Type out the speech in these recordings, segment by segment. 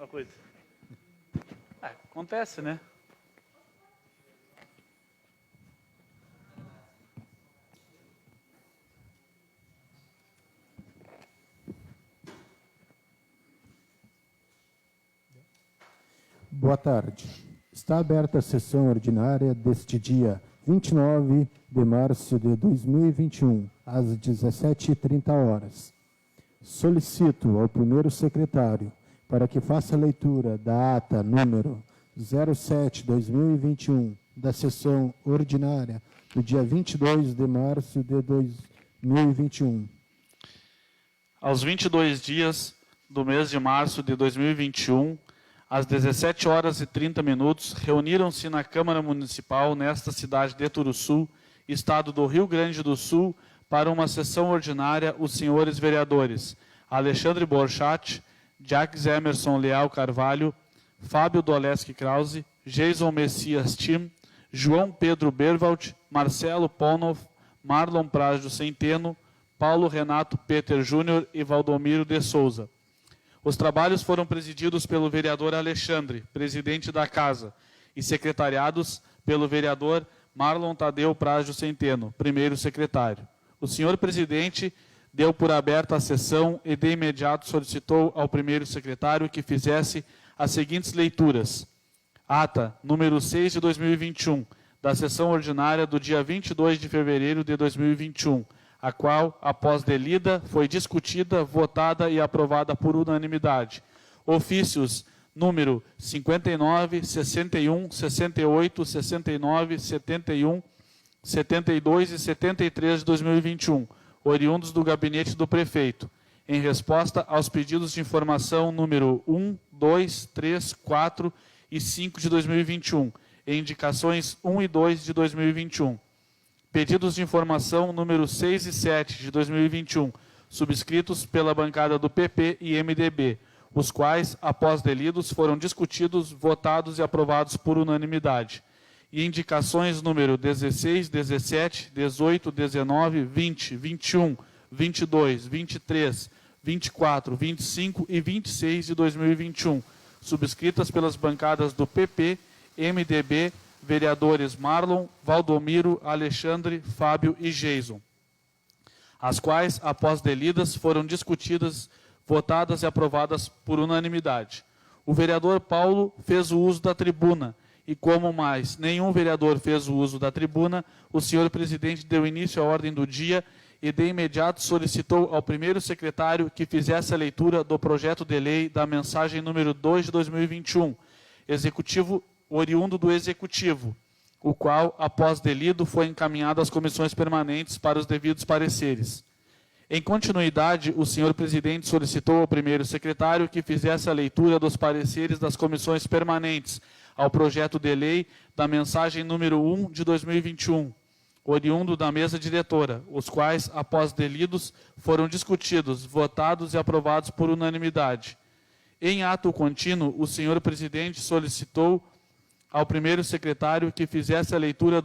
Uma coisa. Acontece, né? Boa tarde. Está aberta a sessão ordinária deste dia 29 de março de 2021, às 17h30. Solicito ao primeiro secretário para que faça a leitura da ata número 07/2021 da sessão ordinária do dia 22 de março de 2021. Aos 22 dias do mês de março de 2021, às 17h30, reuniram-se na Câmara Municipal, nesta cidade de Turuçu, estado do Rio Grande do Sul, para uma sessão ordinária os senhores vereadores Alexandre Borchat, Jacques Emerson Leal Carvalho, Fábio Doleski Krause, Jason Messias Tim, João Pedro Berwald, Marcelo Ponoff, Marlon Prajo Centeno, Paulo Renato Peter Júnior e Valdomiro de Souza. Os trabalhos foram presididos pelo vereador Alexandre, presidente da Casa, e secretariados pelo vereador Marlon Tadeu Prajo Centeno, primeiro secretário. O senhor presidente deu por aberta a sessão e de imediato solicitou ao primeiro secretário que fizesse as seguintes leituras. Ata número 6 de 2021, da sessão ordinária do dia 22 de fevereiro de 2021, a qual, após delida, foi discutida, votada e aprovada por unanimidade. Ofícios número 59, 61, 68, 69, 71, 72 e 73 de 2021, oriundos do gabinete do prefeito, em resposta aos pedidos de informação número 1, 2, 3, 4 e 5 de 2021, e indicações 1 e 2 de 2021. Pedidos de informação número 6 e 7 de 2021, subscritos pela bancada do PP e MDB, os quais, após delidos, foram discutidos, votados e aprovados por unanimidade. E indicações número 16, 17, 18, 19, 20, 21, 22, 23, 24, 25 e 26 de 2021, subscritas pelas bancadas do PP, MDB, vereadores Marlon, Valdomiro, Alexandre, Fábio e Jason, as quais, após delidas, foram discutidas, votadas e aprovadas por unanimidade. O vereador Paulo fez o uso da tribuna, e como mais nenhum vereador fez o uso da tribuna, o senhor presidente deu início à ordem do dia e de imediato solicitou ao primeiro secretário que fizesse a leitura do projeto de lei da mensagem número 2 de 2021, executivo oriundo do Executivo, o qual, após delido, foi encaminhado às comissões permanentes para os devidos pareceres. Em continuidade, o senhor presidente solicitou ao primeiro secretário que fizesse a leitura dos pareceres das comissões permanentes ao projeto de lei da mensagem número 1 de 2021, oriundo da mesa diretora, os quais, após delidos, foram discutidos, votados e aprovados por unanimidade. Em ato contínuo, o senhor presidente solicitou ao primeiro secretário que fizesse a leitura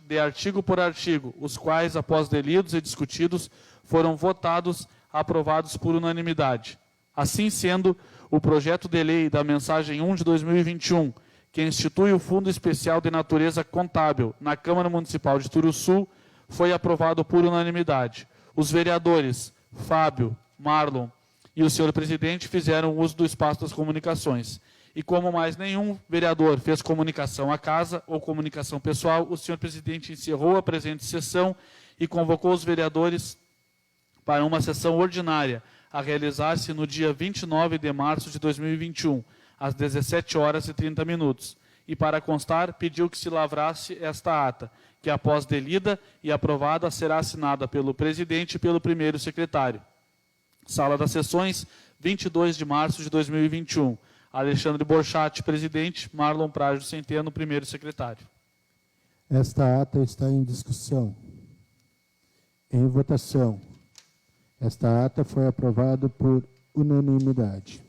de artigo por artigo, os quais, após delidos e discutidos, foram votados, aprovados por unanimidade. Assim sendo, o projeto de lei da mensagem 1 de 2021, que institui o Fundo Especial de Natureza Contábil na Câmara Municipal de Turuçu, foi aprovado por unanimidade. Os vereadores Fábio, Marlon e o senhor presidente fizeram uso do espaço das comunicações. E como mais nenhum vereador fez comunicação à casa ou comunicação pessoal, o senhor presidente encerrou a presente sessão e convocou os vereadores para uma sessão ordinária, a realizar-se no dia 29 de março de 2021, às 17h30. E, para constar, pediu que se lavrasse esta ata, que, após delida e aprovada, será assinada pelo presidente e pelo primeiro secretário. Sala das Sessões, 22 de março de 2021. Alexandre Borchat, presidente. Marlon Prajo Centeno, primeiro secretário. Esta ata está em discussão. Em votação. Esta ata foi aprovada por unanimidade.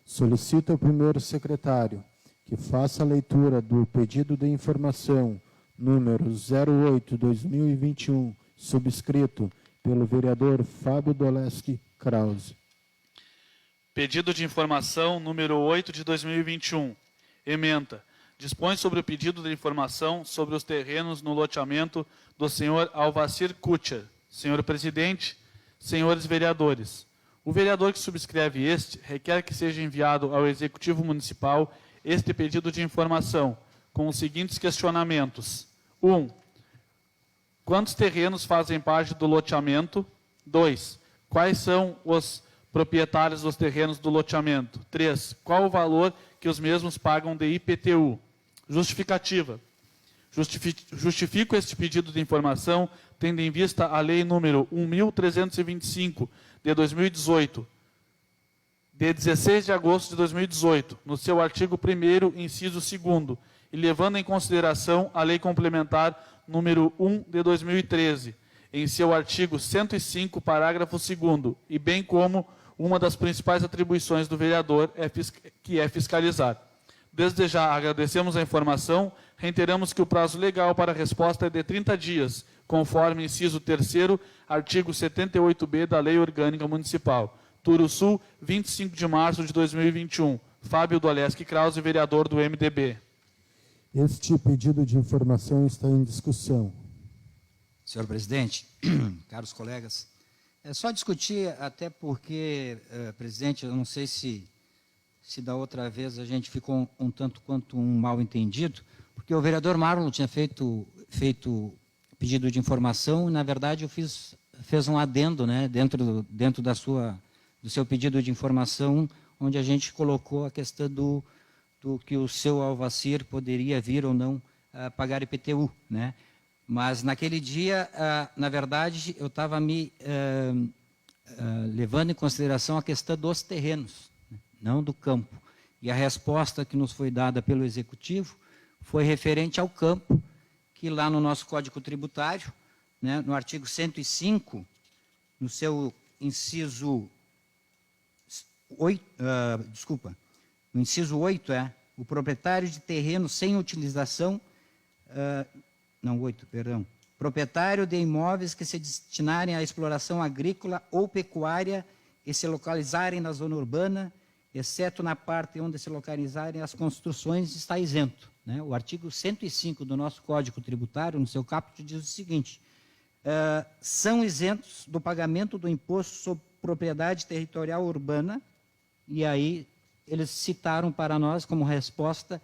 Solicito ao primeiro secretário que faça a leitura do pedido de informação número 08/2021, subscrito pelo vereador Fábio Doleski Krause. Pedido de informação número 8 de 2021. Ementa. Dispõe sobre o pedido de informação sobre os terrenos no loteamento do senhor Alvacir Kutcher. Senhor presidente, senhores vereadores. O vereador que subscreve este requer que seja enviado ao Executivo Municipal este pedido de informação, com os seguintes questionamentos. 1. Quantos terrenos fazem parte do loteamento? 2. Quais são os proprietários dos terrenos do loteamento? 3. Qual o valor que os mesmos pagam de IPTU? Justificativa. Justifico este pedido de informação, tendo em vista a Lei número 1.325, de 2018, de 16 de agosto de 2018, no seu artigo 1º, inciso 2º, e levando em consideração a Lei Complementar número 1 de 2013, em seu artigo 105, parágrafo 2º, e bem como uma das principais atribuições do vereador, que é fiscalizar. Desde já agradecemos a informação, reiteramos que o prazo legal para a resposta é de 30 dias, conforme inciso 3º, artigo 78b da Lei Orgânica Municipal. Turuçu, 25 de março de 2021. Fábio Doleschi Krause, vereador do MDB. Este pedido de informação está em discussão. Senhor presidente, caros colegas, é só discutir, até porque, presidente, eu não sei se da outra vez a gente ficou um tanto quanto um mal entendido, porque o vereador Marlon tinha feito pedido de informação, e, na verdade, fez um adendo, né, dentro do seu pedido de informação, onde a gente colocou a questão do que o seu Alvacir poderia vir ou não pagar IPTU, né? Mas naquele dia, na verdade, eu estava levando em consideração a questão dos terrenos, né, não do campo. E a resposta que nos foi dada pelo Executivo foi referente ao campo, que lá no nosso Código Tributário, né, no artigo 105, no seu inciso 8, no inciso 8 o proprietário de terreno sem utilização, proprietário de imóveis que se destinarem à exploração agrícola ou pecuária e se localizarem na zona urbana, exceto na parte onde se localizarem as construções, está isento, né? O artigo 105 do nosso Código Tributário, no seu caput, diz o seguinte: são isentos do pagamento do imposto sobre propriedade territorial urbana, e aí eles citaram para nós como resposta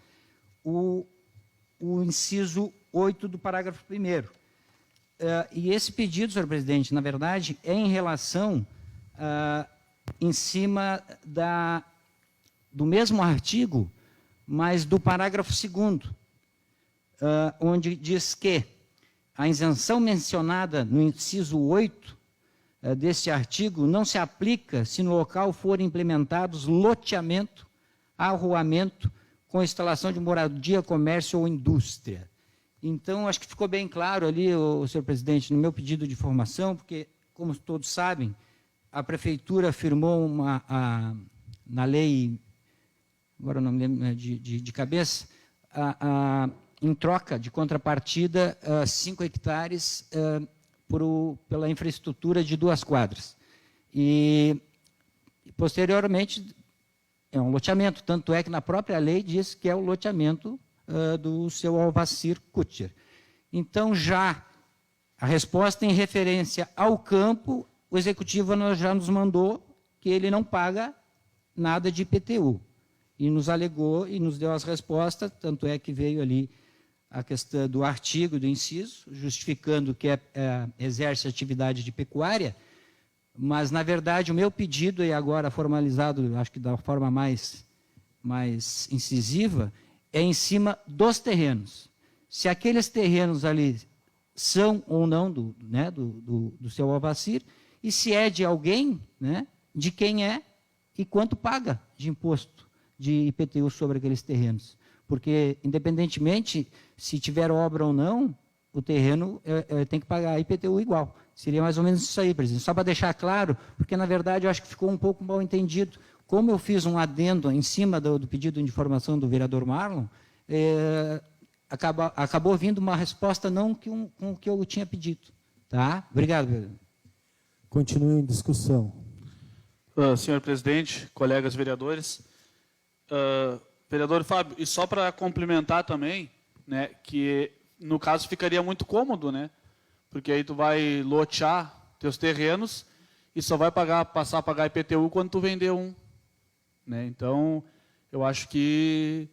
o inciso 8 do parágrafo 1º. E esse pedido, senhor presidente, na verdade, é em relação, em cima do mesmo artigo, mas do parágrafo 2º, onde diz que a isenção mencionada no inciso 8 deste artigo não se aplica se no local forem implementados loteamento, arruamento, com instalação de moradia, comércio ou indústria. Então, acho que ficou bem claro ali, senhor presidente, no meu pedido de informação, porque, como todos sabem, a Prefeitura firmou na lei, agora não me lembro de cabeça, em troca de contrapartida, 5 hectares pela infraestrutura de 2 quadras. E, posteriormente, é um loteamento, tanto é que na própria lei diz que é o loteamento do seu Alvacir Kutcher. Então, já a resposta em referência ao campo, o Executivo já nos mandou que ele não paga nada de IPTU. E nos alegou e nos deu as respostas, tanto é que veio ali a questão do artigo do inciso, justificando que exerce atividade de pecuária, mas, na verdade, o meu pedido, e agora formalizado, acho que da forma mais incisiva, é em cima dos terrenos. Se aqueles terrenos ali são ou não do seu Alvacir, e se é de alguém, né, de quem é e quanto paga de imposto de IPTU sobre aqueles terrenos. Porque, independentemente se tiver obra ou não, o terreno tem que pagar IPTU igual. Seria mais ou menos isso aí, presidente. Só para deixar claro, porque, na verdade, eu acho que ficou um pouco mal entendido. Como eu fiz um adendo em cima do pedido de informação do vereador Marlon, acabou vindo uma resposta não com o que eu tinha pedido. Tá? Obrigado, vereador. Continue em discussão. Senhor presidente, colegas vereadores. Vereador Fábio, e só para complementar também, né, que no caso ficaria muito cômodo, né? Porque aí tu vai lotear teus terrenos e só vai passar a pagar IPTU quando tu vender um, né? Então, eu acho que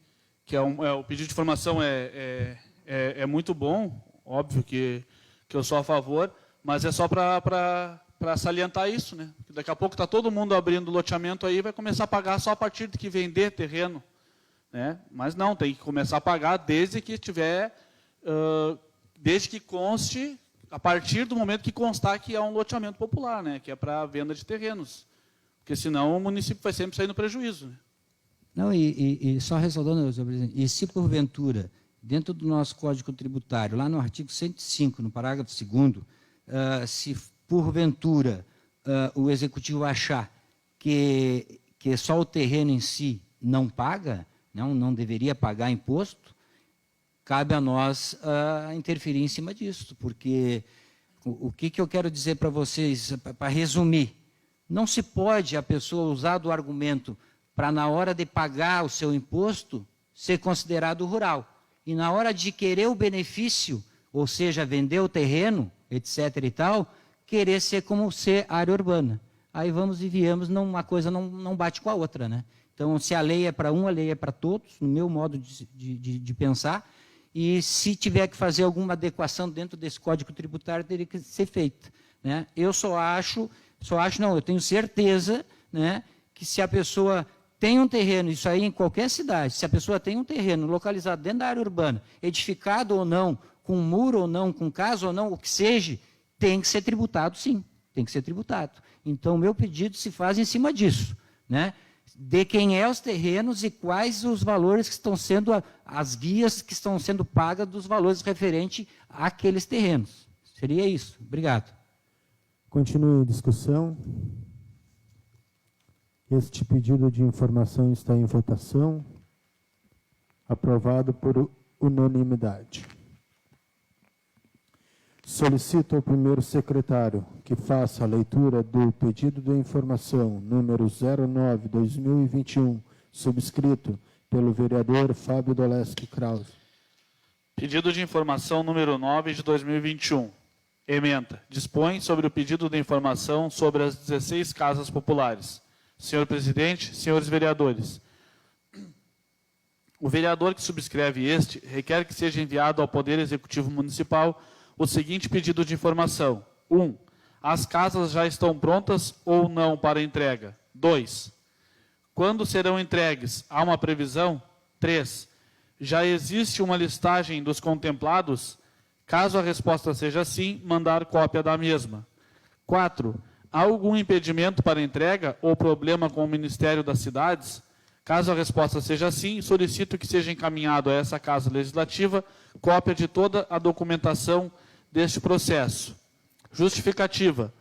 o pedido de informação é muito bom, óbvio que eu sou a favor, mas é só para salientar isso, né? Daqui a pouco está todo mundo abrindo loteamento aí, vai começar a pagar só a partir de que vender terreno, né? Mas não, tem que começar a pagar desde que tiver, desde que conste, a partir do momento que constar que é um loteamento popular, né? Que é para venda de terrenos, porque senão o município vai sempre sair no prejuízo, né? Não, e só ressaltando, senhor presidente, e se porventura, dentro do nosso Código Tributário, lá no artigo 105, no parágrafo 2º, se porventura o executivo achar que só o terreno em si não paga, não deveria pagar imposto, cabe a nós interferir em cima disso, porque o que eu quero dizer para vocês, para resumir, não se pode a pessoa usar do argumento para, na hora de pagar o seu imposto, ser considerado rural. E na hora de querer o benefício, ou seja, vender o terreno, etc. e tal, querer ser como ser área urbana. Aí vamos e viemos, uma coisa não bate com a outra, né? Então, se a lei é para um, a lei é para todos, no meu modo de pensar, e se tiver que fazer alguma adequação dentro desse Código Tributário, teria que ser feita, né? Eu eu tenho certeza, né, que se a pessoa tem um terreno, isso aí em qualquer cidade, se a pessoa tem um terreno localizado dentro da área urbana, edificado ou não, com muro ou não, com casa ou não, o que seja, tem que ser tributado, sim, tem que ser tributado. Então, o meu pedido se faz em cima disso, né? De quem é os terrenos e quais os valores que estão sendo, as guias que estão sendo pagas dos valores referentes àqueles terrenos. Seria isso. Obrigado. Continue a discussão. Este pedido de informação está em votação. Aprovado por unanimidade. Solicito ao primeiro secretário que faça a leitura do pedido de informação número 09/2021, subscrito pelo vereador Fábio Dolesky Krause. Pedido de informação número 9 de 2021. Ementa. Dispõe sobre o pedido de informação sobre as 16 casas populares. Senhor presidente, senhores vereadores, o vereador que subscreve este requer que seja enviado ao Poder Executivo Municipal o seguinte pedido de informação. 1. As casas já estão prontas ou não para entrega? 2. Quando serão entregues? Há uma previsão? 3. Já existe uma listagem dos contemplados? Caso a resposta seja sim, mandar cópia da mesma. 4. Há algum impedimento para entrega ou problema com o Ministério das Cidades? Caso a resposta seja sim, solicito que seja encaminhado a essa Casa Legislativa cópia de toda a documentação deste processo. Justificativa.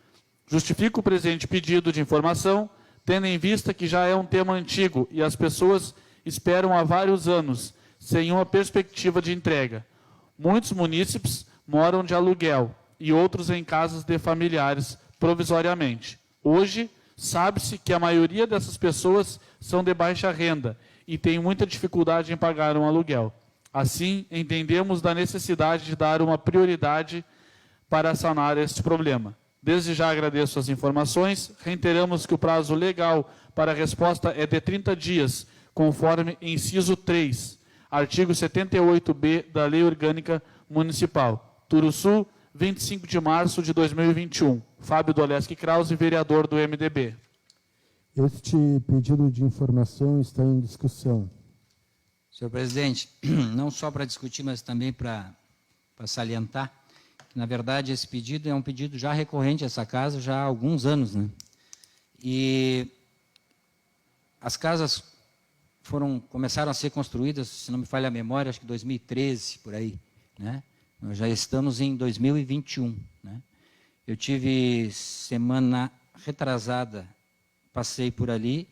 Justifico o presente pedido de informação, tendo em vista que já é um tema antigo e as pessoas esperam há vários anos, sem uma perspectiva de entrega. Muitos munícipes moram de aluguel e outros em casas de familiares, provisoriamente. Hoje, sabe-se que a maioria dessas pessoas são de baixa renda e têm muita dificuldade em pagar um aluguel. Assim, entendemos da necessidade de dar uma prioridade para sanar este problema. Desde já agradeço as informações, reiteramos que o prazo legal para a resposta é de 30 dias, conforme inciso 3, artigo 78b da Lei Orgânica Municipal. Turuçu, 25 de março de 2021. Fábio Dolesky Krause, vereador do MDB. Este pedido de informação está em discussão. Senhor presidente, não só para discutir, mas também para salientar, que, na verdade, esse pedido é um pedido já recorrente a essa casa já há alguns anos, né? E as casas começaram a ser construídas, se não me falha a memória, acho que 2013, por aí, né? Nós já estamos em 2021, né? Eu tive semana retrasada, passei por ali,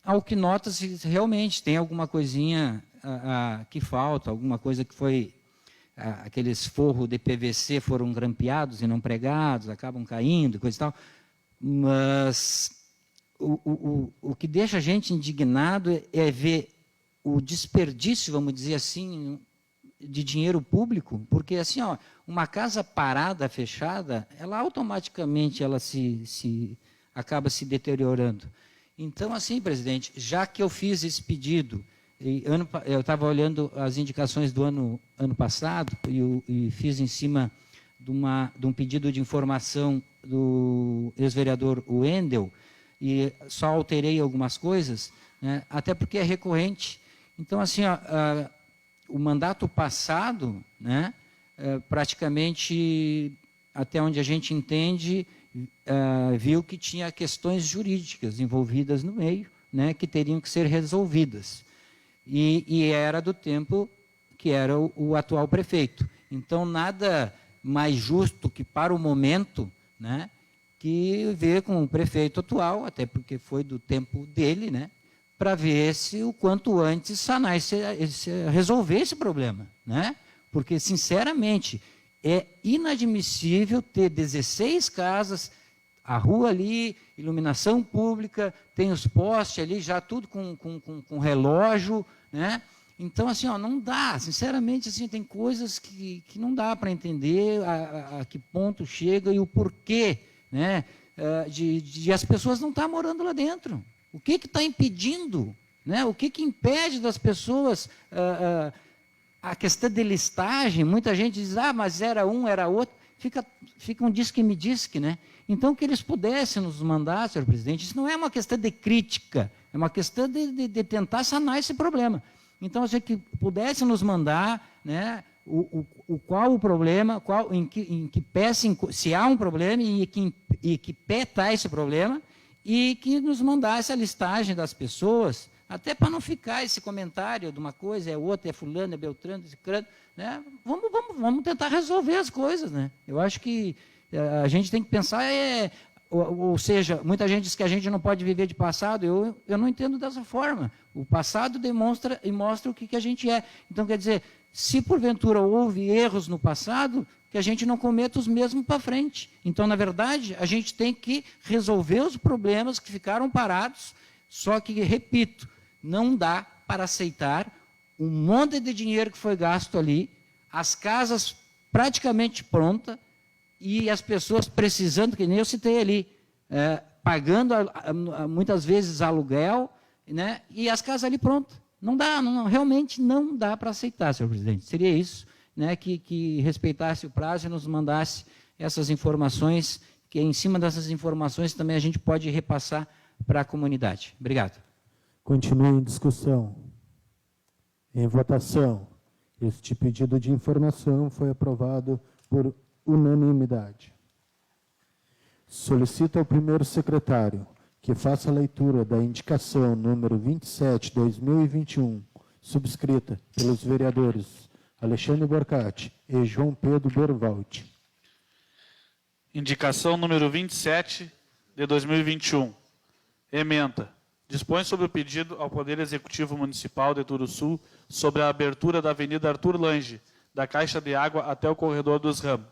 ao que nota-se realmente tem alguma coisinha que falta, alguma coisa que foi, aqueles forros de PVC foram grampeados e não pregados, acabam caindo, coisa e tal, mas o que deixa a gente indignado é ver o desperdício, vamos dizer assim, de dinheiro público, porque assim, ó, uma casa parada, fechada, ela automaticamente acaba se deteriorando. Então, assim, presidente, já que eu fiz esse pedido, eu estava olhando as indicações do ano passado e fiz em cima de um pedido de informação do ex-vereador Wendel, e só alterei algumas coisas, né, até porque é recorrente. Então, assim, ó, o mandato passado, né, praticamente, até onde a gente entende, viu que tinha questões jurídicas envolvidas no meio, né, que teriam que ser resolvidas. E era do tempo que era o atual prefeito. Então, nada mais justo que, para o momento, né, que ver com o prefeito atual, até porque foi do tempo dele, né, para ver se o quanto antes sanar resolver esse problema, né? Porque, sinceramente, é inadmissível ter 16 casas, a rua ali, iluminação pública, tem os postes ali, já tudo com relógio, né? Então, assim, ó, não dá, sinceramente, assim, tem coisas que não dá para entender a que ponto chega e o porquê, né, de as pessoas não estar morando lá dentro. O que está impedindo? Né? O que impede das pessoas? A questão de listagem, muita gente diz, mas era um, era outro. Fica um diz-que-me diz-que, né? Então, que eles pudessem nos mandar, senhor presidente, isso não é uma questão de crítica, é uma questão de tentar sanar esse problema. Então, assim, que pudessem nos mandar, né, qual o problema, em que pé, se há um problema e que pé está esse problema, e que nos mandasse a listagem das pessoas, até para não ficar esse comentário de uma coisa, é outra, é fulano, é beltrano, é ciclano, né? Vamos tentar resolver as coisas, né? Eu acho que a gente tem que pensar, ou seja, muita gente diz que a gente não pode viver de passado, eu não entendo dessa forma. O passado demonstra e mostra o que a gente é. Então, quer dizer, se porventura houve erros no passado, que a gente não cometa os mesmos para frente. Então, na verdade, a gente tem que resolver os problemas que ficaram parados, só que, repito, não dá para aceitar um monte de dinheiro que foi gasto ali, as casas praticamente prontas e as pessoas precisando, que nem eu citei ali, pagando muitas vezes aluguel, né, e as casas ali prontas. Não dá, realmente não dá para aceitar, senhor presidente. Seria isso, né, que respeitasse o prazo e nos mandasse essas informações, que em cima dessas informações também a gente pode repassar para a comunidade. Obrigado. Continua em discussão. Em votação. Este pedido de informação foi aprovado por unanimidade. Solicito ao primeiro secretário que faça a leitura da indicação número 27/2021, subscrita pelos vereadores Alexandre Borcati e João Pedro Bervaldi. Indicação número 27 de 2021. Ementa. Dispõe sobre o pedido ao Poder Executivo Municipal de Turuçu sobre a abertura da Avenida Arthur Lange, da caixa de água até o corredor dos Ramos,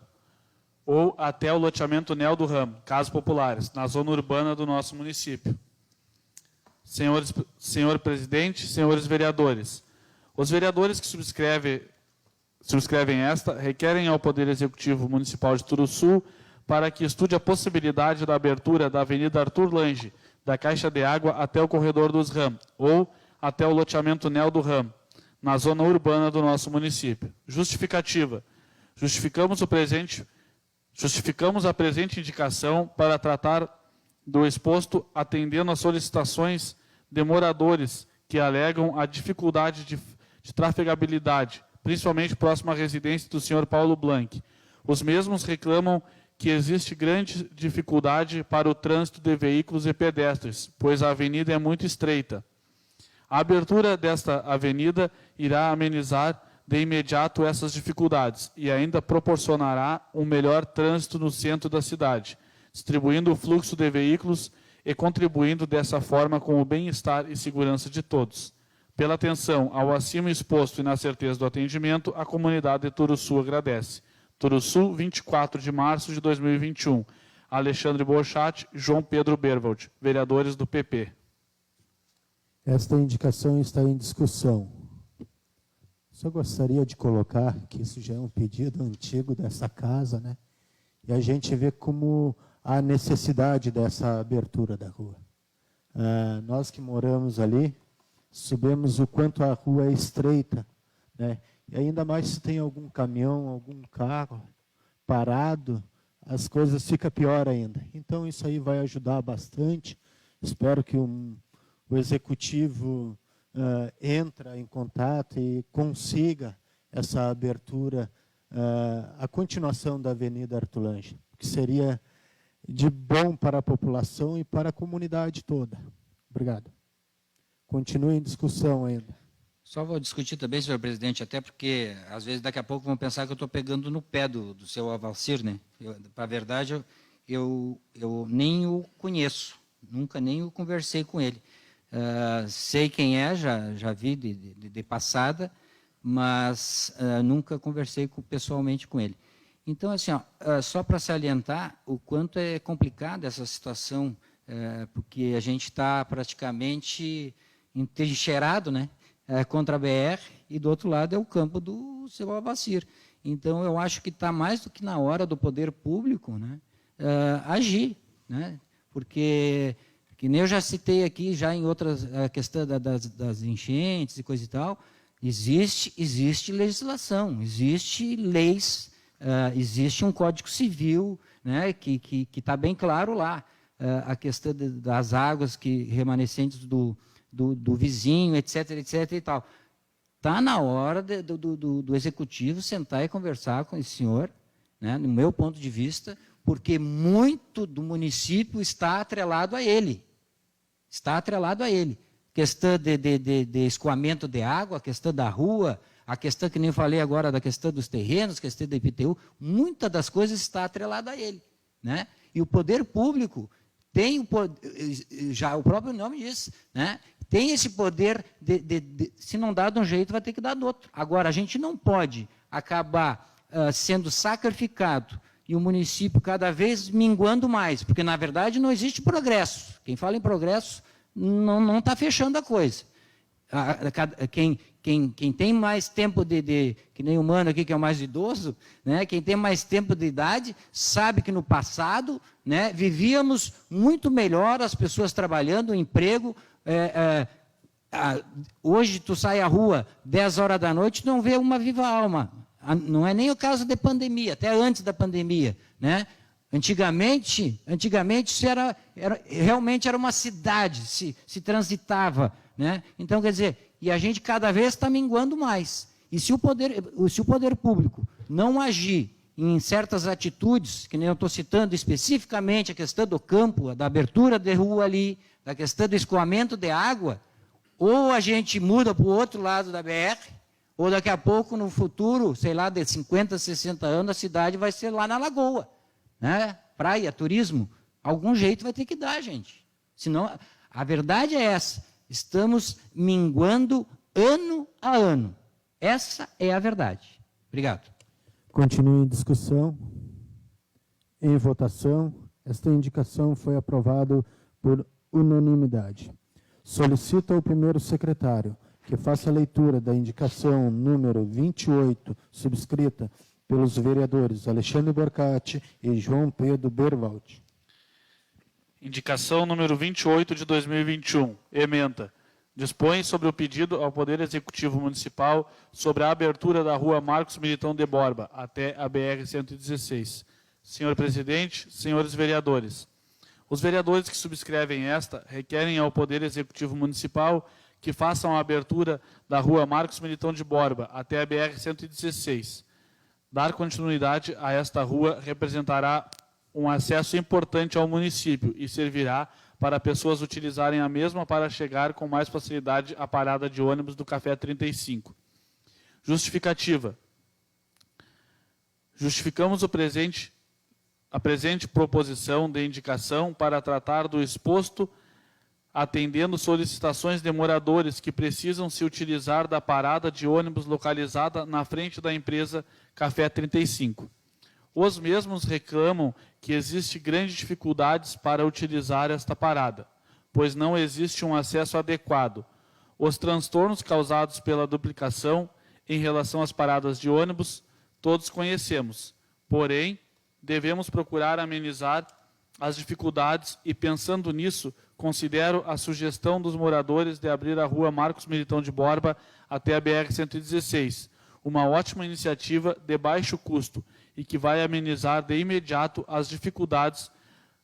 ou até o loteamento Nel do Ramo, casas populares, na zona urbana do nosso município. Senhor presidente, senhores vereadores, os vereadores que subscrevem esta requerem ao Poder Executivo Municipal de Turuçu para que estude a possibilidade da abertura da Avenida Arthur Lange, da caixa de água até o corredor dos Ramos, ou até o loteamento Nel do Ramo, na zona urbana do nosso município. Justificativa. Justificamos a presente indicação para tratar do exposto, atendendo às solicitações de moradores que alegam a dificuldade de trafegabilidade, principalmente próximo à residência do senhor Paulo Blanc. Os mesmos reclamam que existe grande dificuldade para o trânsito de veículos e pedestres, pois a avenida é muito estreita. A abertura desta avenida irá amenizar de imediato essas dificuldades e ainda proporcionará um melhor trânsito no centro da cidade, distribuindo o fluxo de veículos e contribuindo dessa forma com o bem-estar e segurança de todos. Pela atenção ao acima exposto e na certeza do atendimento, a comunidade de Turuçu agradece. Turuçu, 24 de março de 2021. Alexandre Borchat e João Pedro Berwald, vereadores do PP. Esta indicação está em discussão. Só gostaria de colocar que isso já é um pedido antigo dessa casa, né? E a gente vê como há necessidade dessa abertura da rua. Nós que moramos ali, sabemos o quanto a rua é estreita, né? E ainda mais se tem algum caminhão, algum carro parado, as coisas ficam pior ainda. Então isso aí vai ajudar bastante. Espero que o executivo entre em contato e consiga essa abertura, a continuação da Avenida Arthur Lange, que seria de bom para a população e para a comunidade toda. Obrigado. Continue em discussão ainda. Só vou discutir também, senhor presidente, até porque, às vezes, daqui a pouco vão pensar que eu estou pegando no pé do seu Avalcir, né? Para a verdade, eu nem o conheço, nunca nem o conversei com ele. Sei quem é, já vi de passada, mas nunca conversei pessoalmente com ele. Então, assim, só para salientar o quanto é complicada essa situação, porque a gente está praticamente entrincheirado, né, contra a BR, e do outro lado é o campo do seu Avalcir. Então, eu acho que está mais do que na hora do poder público, né, agir, né, porque, que nem eu já citei aqui, já em outras, a questão das enchentes e coisa e tal, existe legislação, existe leis, existe um Código Civil, né, que está bem claro lá, a questão das águas remanescentes do vizinho, etc., etc. e tal. Está na hora do Executivo sentar e conversar com esse senhor, né, no meu ponto de vista, porque muito do município está atrelado a ele. Está atrelado a ele. Questão de escoamento de água, a questão da rua, a questão que nem eu falei agora da questão dos terrenos, questão da IPTU, muita das coisas está atrelada a ele, né? E o poder público tem o poder, já o próprio nome diz, né? Tem esse poder se não dá de um jeito, vai ter que dar do outro. Agora, a gente não pode acabar sendo sacrificado e o município cada vez minguando mais, porque, na verdade, não existe progresso. Quem fala em progresso não está fechando a coisa. Quem tem mais tempo que nem o Mano aqui, que é o mais idoso, né, quem tem mais tempo de idade, sabe que no passado, né, vivíamos muito melhor, as pessoas trabalhando, o emprego. Hoje tu sai à rua 10 horas da noite, não vê uma viva alma. Não é nem o caso de pandemia, até antes da pandemia, né? Antigamente isso realmente era uma cidade, se transitava, né? Então, quer dizer, e a gente cada vez está minguando mais. E se o poder público não agir em certas atitudes, que nem eu estou citando especificamente a questão do campo, da abertura de rua ali, da questão do escoamento de água, ou a gente muda para o outro lado da BR, ou daqui a pouco, no futuro, sei lá, de 50, 60 anos, a cidade vai ser lá na Lagoa, né? Praia, turismo, algum jeito vai ter que dar, gente. Senão, a verdade é essa, estamos minguando ano a ano. Essa é a verdade. Obrigado. Continue em discussão. Em votação, esta indicação foi aprovada por unanimidade. Solicito ao primeiro secretário que faça a leitura da indicação número 28, subscrita pelos vereadores Alexandre Borchat e João Pedro Berwald. Indicação número 28 de 2021. Ementa. Dispõe sobre o pedido ao Poder Executivo Municipal sobre a abertura da rua Marcos Militão de Borba até a BR-116. Senhor Presidente, senhores vereadores, os vereadores que subscrevem esta requerem ao Poder Executivo Municipal que façam a abertura da rua Marcos Militão de Borba até a BR-116. Dar continuidade a esta rua representará um acesso importante ao município e servirá para pessoas utilizarem a mesma para chegar com mais facilidade à parada de ônibus do Café 35. Justificativa. Justificamos a presente proposição de indicação para tratar do exposto, atendendo solicitações de moradores que precisam se utilizar da parada de ônibus localizada na frente da empresa Café 35. Os mesmos reclamam que existe grandes dificuldades para utilizar esta parada, pois não existe um acesso adequado. Os transtornos causados pela duplicação em relação às paradas de ônibus, todos conhecemos. Porém, devemos procurar amenizar as dificuldades e, pensando nisso, considero a sugestão dos moradores de abrir a rua Marcos Militão de Borba até a BR-116, uma ótima iniciativa de baixo custo e que vai amenizar de imediato as dificuldades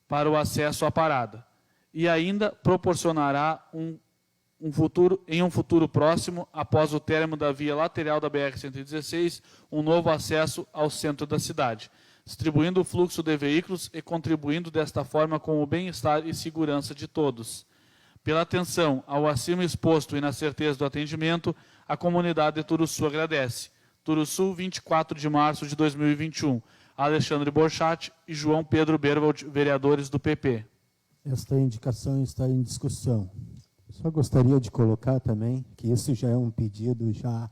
para o acesso à parada. E ainda proporcionará em um futuro próximo, após o término da via lateral da BR-116, um novo acesso ao centro da cidade, distribuindo o fluxo de veículos e contribuindo desta forma com o bem-estar e segurança de todos. Pela atenção ao acima exposto e na certeza do atendimento, a comunidade de Turuçu agradece. Turuçu, 24 de março de 2021. Alexandre Borchat e João Pedro Berwald, vereadores do PP. Esta indicação está em discussão. Só gostaria de colocar também que isso já é um pedido já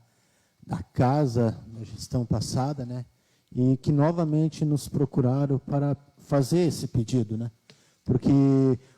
da casa, da gestão passada, né? E que novamente nos procuraram para fazer esse pedido, né? Porque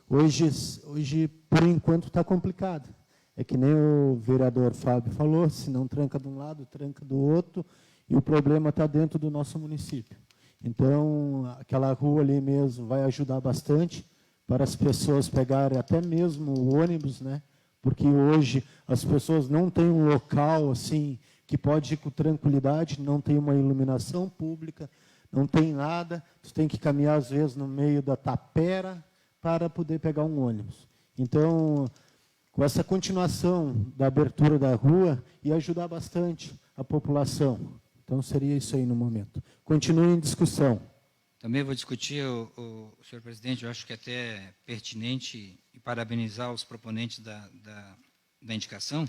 hoje por enquanto, está complicado. É que nem o vereador Fábio falou, se não tranca de um lado, tranca do outro, e o problema está dentro do nosso município. Então, aquela rua ali mesmo vai ajudar bastante para as pessoas pegarem até mesmo o ônibus, né? Porque hoje as pessoas não têm um local assim que pode ir com tranquilidade, não tem uma iluminação pública, não tem nada, tu tem que caminhar às vezes no meio da tapera para poder pegar um ônibus. Então, com essa continuação da abertura da rua, ia ajudar bastante a população. Então, seria isso aí no momento. Continue em discussão. Também vou discutir, senhor presidente, eu acho que é até pertinente e parabenizar os proponentes da indicação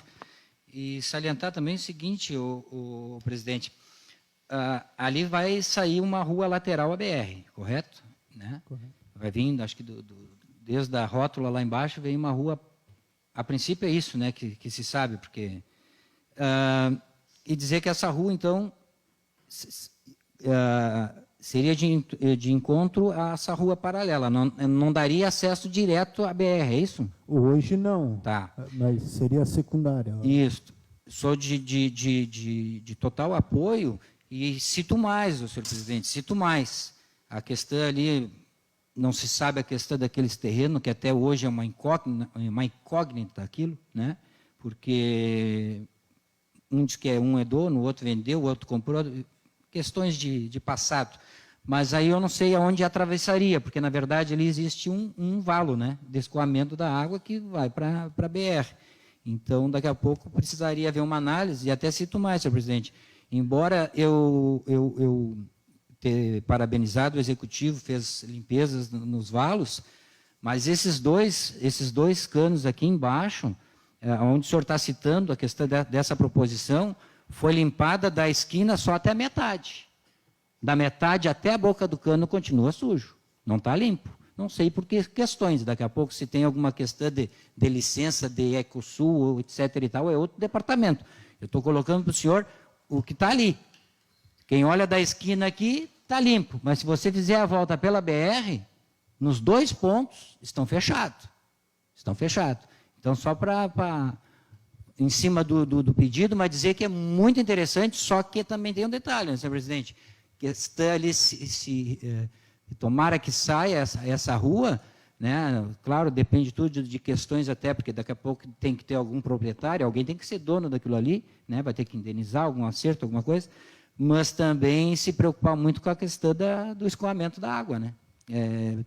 e salientar também o seguinte, o presidente, ali vai sair uma rua lateral à BR, correto? Né? Correto. Vai vir, acho que desde a rótula lá embaixo, vem uma rua, a princípio é isso, né, que se sabe, porque... e dizer que essa rua, então, seria de encontro a essa rua paralela, não daria acesso direto à BR, é isso? Hoje não, tá. Mas seria secundária. Isso, sou de total apoio e cito mais, senhor presidente, cito mais. A questão ali, não se sabe a questão daqueles terrenos, que até hoje é uma incógnita aquilo, né? Porque um diz que um é dono, o outro vendeu, o outro comprou, questões de passado. Mas aí eu não sei aonde atravessaria, porque, na verdade, ali existe um valo, né, de escoamento da água que vai para a BR. Então, daqui a pouco, precisaria haver uma análise, e até cito mais, senhor presidente, embora eu ter parabenizado o Executivo, fez limpezas nos valos, mas esses dois canos aqui embaixo, onde o senhor está citando a questão dessa proposição, foi limpada da esquina só até a metade. Da metade até a boca do cano continua sujo, não está limpo. Não sei por que questões, daqui a pouco se tem alguma questão de licença de Ecosul, etc. e tal, é outro departamento. Eu estou colocando para o senhor o que está ali. Quem olha da esquina aqui, está limpo, mas se você fizer a volta pela BR, nos 2 pontos estão fechados. Estão fechados. Então, só para em cima do pedido, mas dizer que é muito interessante, só que também tem um detalhe, né, senhor presidente, que está ali, tomara que saia essa rua, né? Claro, depende tudo de questões até, porque daqui a pouco tem que ter algum proprietário, alguém tem que ser dono daquilo ali, né? Vai ter que indenizar algum acerto, alguma coisa, mas também se preocupar muito com a questão do escoamento da água, né?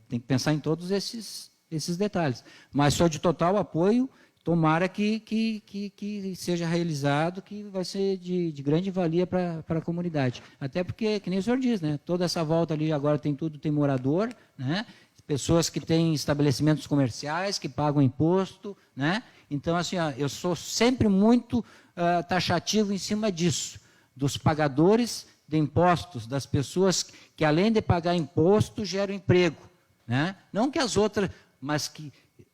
Tem que pensar em todos esses detalhes. Mas sou de total apoio, tomara que seja realizado, que vai ser de grande valia para a comunidade. Até porque, que nem o senhor diz, né? Toda essa volta ali agora tem morador, né? Pessoas que têm estabelecimentos comerciais, que pagam imposto, né? Então, assim, eu sou sempre muito taxativo em cima disso, dos pagadores de impostos, das pessoas que, além de pagar imposto, geram emprego, né? Não que as outras, mas que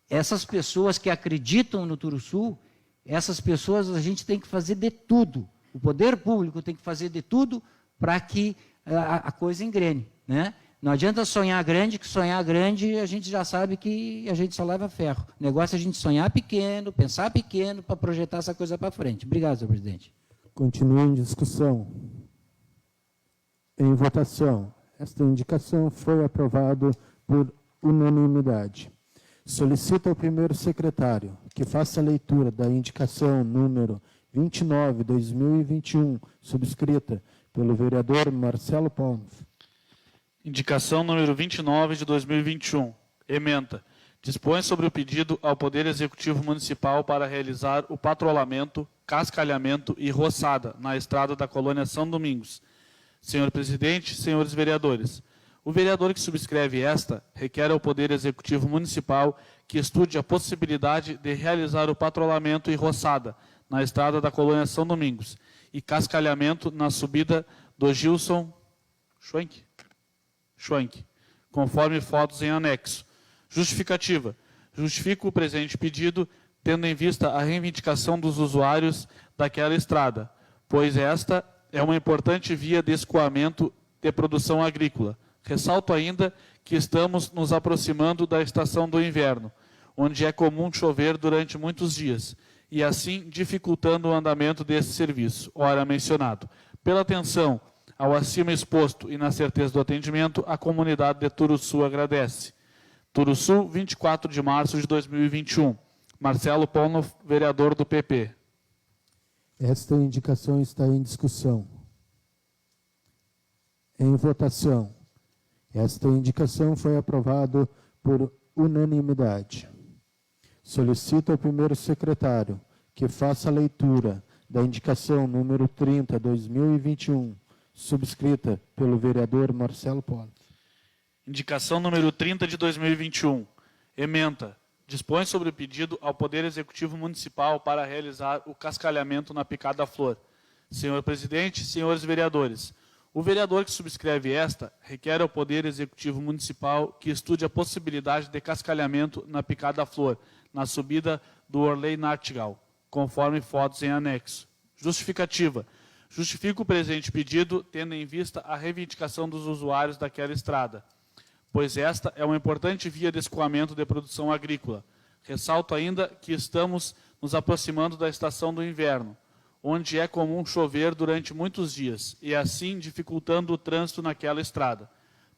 essas pessoas que acreditam no Turuçu, essas pessoas a gente tem que fazer de tudo. O poder público tem que fazer de tudo para que a coisa engrene, né? Não adianta sonhar grande, que sonhar grande a gente já sabe que a gente só leva ferro. O negócio é a gente sonhar pequeno, pensar pequeno para projetar essa coisa para frente. Obrigado, senhor presidente. Continua em discussão. Em votação. Esta indicação foi aprovada por unanimidade. Solicito ao primeiro secretário que faça a leitura da indicação número 29/2021, subscrita pelo vereador Marcelo Paulo. Indicação número 29 de 2021. Ementa. Dispõe sobre o pedido ao Poder Executivo Municipal para realizar o patrulhamento, cascalhamento e roçada na estrada da colônia São Domingos. Senhor presidente, senhores vereadores, o vereador que subscreve esta requer ao Poder Executivo Municipal que estude a possibilidade de realizar o patrulhamento e roçada na estrada da colônia São Domingos e cascalhamento na subida do Gilson Schwenk, conforme fotos em anexo. Justificativa. Justifico o presente pedido, tendo em vista a reivindicação dos usuários daquela estrada, pois esta é uma importante via de escoamento de produção agrícola. Ressalto ainda que estamos nos aproximando da estação do inverno, onde é comum chover durante muitos dias, e assim dificultando o andamento desse serviço, ora mencionado. Pela atenção ao acima exposto e na certeza do atendimento, a comunidade de Turuçu agradece. Turuçu, 24 de março de 2021. Marcelo Paulo, vereador do PP. Esta indicação está em discussão. Em votação. Esta indicação foi aprovada por unanimidade. Solicito ao primeiro secretário que faça a leitura da indicação número 30/2021, subscrita pelo vereador Marcelo Paulo. Indicação número 30 de 2021. Ementa. Dispõe sobre o pedido ao Poder Executivo Municipal para realizar o cascalhamento na Picada Flor. Senhor presidente, senhores vereadores, o vereador que subscreve esta requer ao Poder Executivo Municipal que estude a possibilidade de cascalhamento na Picada Flor, na subida do Orley Nartigal, conforme fotos em anexo. Justificativa. Justifico o presente pedido, tendo em vista a reivindicação dos usuários daquela estrada, pois esta é uma importante via de escoamento de produção agrícola. Ressalto ainda que estamos nos aproximando da estação do inverno, onde é comum chover durante muitos dias, e assim dificultando o trânsito naquela estrada.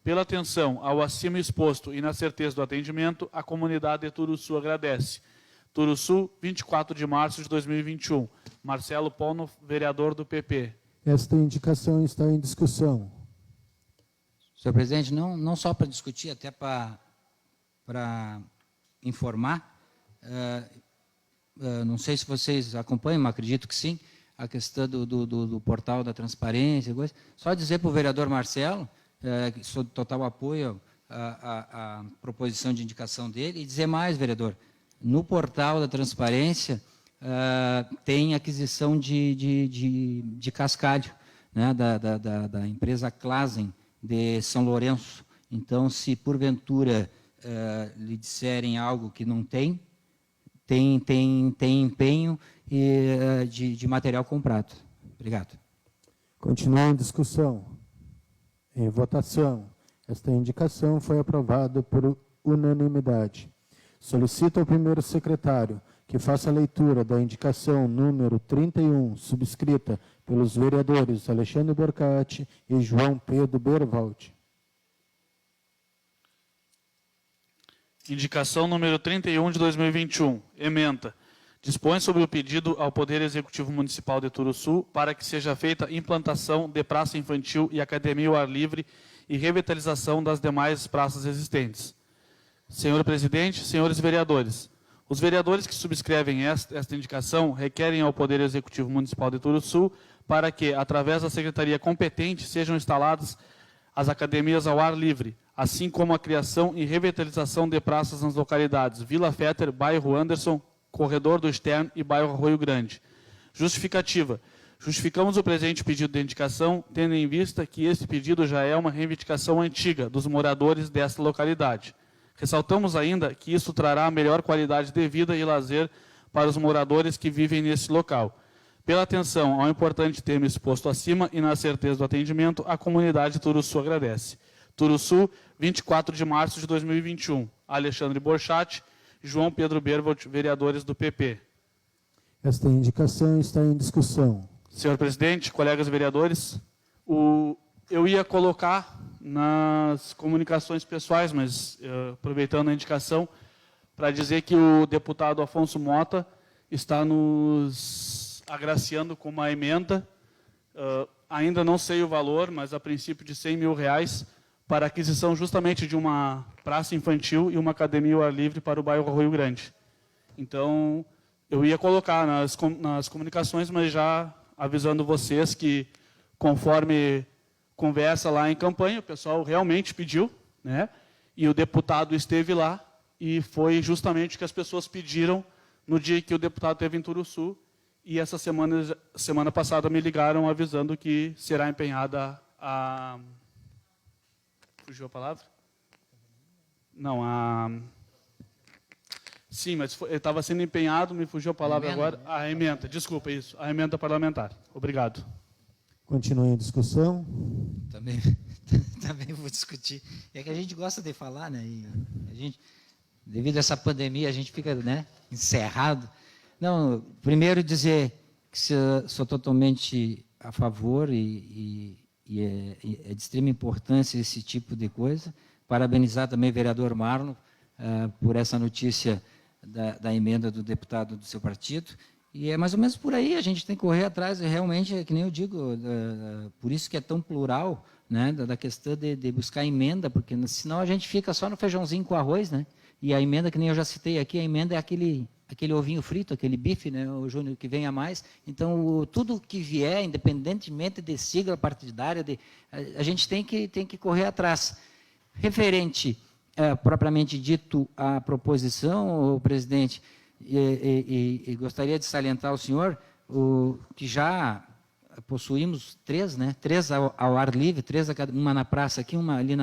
Pela atenção ao acima exposto e na certeza do atendimento, a comunidade de Turuçu agradece. Turuçu, 24 de março de 2021. Marcelo Paulo, vereador do PP. Esta indicação está em discussão. Senhor presidente, não só para discutir, até para informar, não sei se vocês acompanham, mas acredito que sim, a questão do portal da transparência, coisa. Só dizer para o vereador Marcelo, que sou de total apoio à proposição de indicação dele, e dizer mais, vereador, no portal da transparência tem aquisição de cascalho, né, da empresa Clasen, de São Lourenço. Então, se porventura lhe disserem algo que não tem empenho de material comprado. Obrigado. Continua em discussão. Em votação. Esta indicação foi aprovada por unanimidade. Solicito ao primeiro secretário que faça a leitura da indicação número 31, subscrita pelos vereadores Alexandre Borcati e João Pedro Berwald. Indicação número 31 de 2021. Ementa. Dispõe sobre o pedido ao Poder Executivo Municipal de Turuçu para que seja feita implantação de praça infantil e academia ao ar livre e revitalização das demais praças existentes. Senhor presidente, senhores vereadores, os vereadores que subscrevem esta indicação requerem ao Poder Executivo Municipal de Turuçu para que, através da secretaria competente, sejam instaladas as academias ao ar livre, assim como a criação e revitalização de praças nas localidades Vila Fetter, bairro Anderson, Corredor do Stern e bairro Arroio Grande. Justificativa. Justificamos o presente pedido de indicação, tendo em vista que esse pedido já é uma reivindicação antiga dos moradores desta localidade. Ressaltamos ainda que isso trará melhor qualidade de vida e lazer para os moradores que vivem nesse local. Pela atenção ao importante tema exposto acima e na certeza do atendimento, a comunidade Turuçu agradece. Turuçu, 24 de março de 2021. Alexandre Borchat, João Pedro Bervold, vereadores do PP. Esta indicação está em discussão. Senhor presidente, colegas vereadores, eu ia colocar nas comunicações pessoais, mas aproveitando a indicação, para dizer que o deputado Afonso Mota está nos agraciando com uma emenda, ainda não sei o valor, mas a princípio de R$100 mil, para aquisição justamente de uma praça infantil e uma academia ao ar livre para o bairro Arroio Grande. Então, eu ia colocar nas comunicações, mas já avisando vocês que, conforme conversa lá em campanha, o pessoal realmente pediu, né? E o deputado esteve lá, e foi justamente o que as pessoas pediram no dia que o deputado esteve em Turuçu, e essa semana passada me ligaram avisando que será empenhada a... Fugiu a palavra? Não, Sim, mas estava sendo empenhado, me fugiu a palavra agora. A emenda, desculpa, isso. A emenda parlamentar. Obrigado. Continue em discussão. Também vou discutir. É que a gente gosta de falar, né? E a gente, devido a essa pandemia, a gente fica, né, encerrado. Não, primeiro dizer que sou totalmente a favor e é de extrema importância esse tipo de coisa. Parabenizar também o vereador Marlon por essa notícia da emenda do deputado do seu partido. E é mais ou menos por aí, a gente tem que correr atrás, e realmente, é que nem eu digo, por isso que é tão plural, né, da questão de buscar emenda, porque senão a gente fica só no feijãozinho com arroz, né? E a emenda, que nem eu já citei aqui, a emenda é aquele ovinho frito, aquele bife, né, o Júnior, que venha mais. Então, tudo que vier, independentemente de sigla partidária, a gente tem que correr atrás. Referente, propriamente dito, à proposição, o presidente, e gostaria de salientar ao senhor que já possuímos três, né, três ao ar livre, uma na praça aqui, uma ali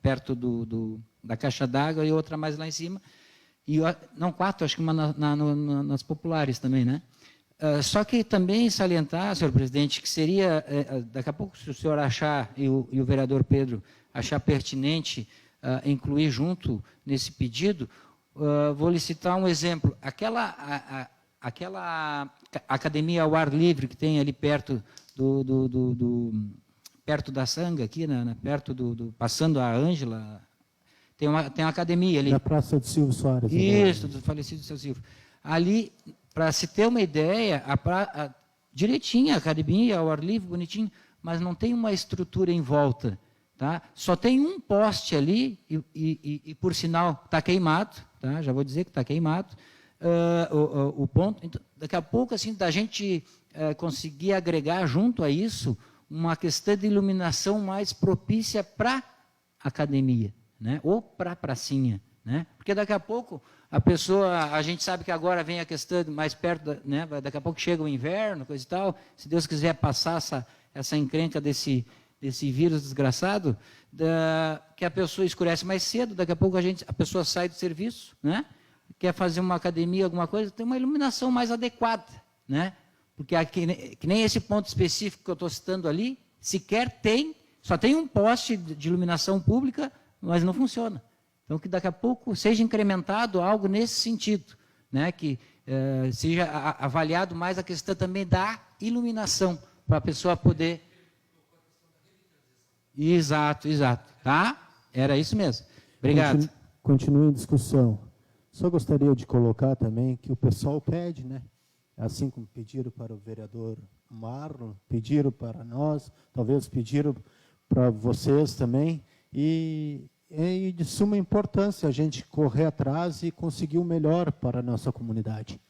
perto da caixa d'água e outra mais lá em cima. Não, 4, acho que uma nas populares também, né? Só que também salientar, senhor presidente, que seria, daqui a pouco, se o senhor achar, e o vereador Pedro achar pertinente incluir junto nesse pedido, vou lhe citar um exemplo. Aquela academia ao ar livre que tem ali perto perto da Sanga, aqui, perto passando a Ângela, tem uma academia ali. Na Praça de Silvio Soares. Isso, do falecido seu Silvio. Ali, para se ter uma ideia, direitinho, a academia ao ar livre, bonitinho, mas não tem uma estrutura em volta. Tá? Só tem um poste ali, e por sinal, está queimado, tá? Já vou dizer que está queimado, o ponto. Então, daqui a pouco, assim, da gente conseguir agregar junto a isso uma questão de iluminação mais propícia para a academia, né? Ou para a pracinha, né? Porque daqui a pouco a gente sabe que agora vem a questão mais perto, né? Daqui a pouco chega o inverno, coisa e tal, se Deus quiser passar essa encrenca desse vírus desgraçado, que a pessoa escurece mais cedo, daqui a pouco a pessoa sai do serviço, né? Quer fazer uma academia, alguma coisa, tem uma iluminação mais adequada, né? Porque que nem esse ponto específico que eu estou citando ali, sequer só tem um poste de iluminação pública, mas não funciona. Então, que daqui a pouco seja incrementado algo nesse sentido, né? Que seja avaliado mais a questão também da iluminação, para a pessoa poder... Exato. Tá? Era isso mesmo. Obrigado. Continue em discussão. Só gostaria de colocar também que o pessoal pede, né? Assim como pediram para o vereador Marlon, pediram para nós, talvez pediram para vocês também, e é de suma importância a gente correr atrás e conseguir o melhor para a nossa comunidade.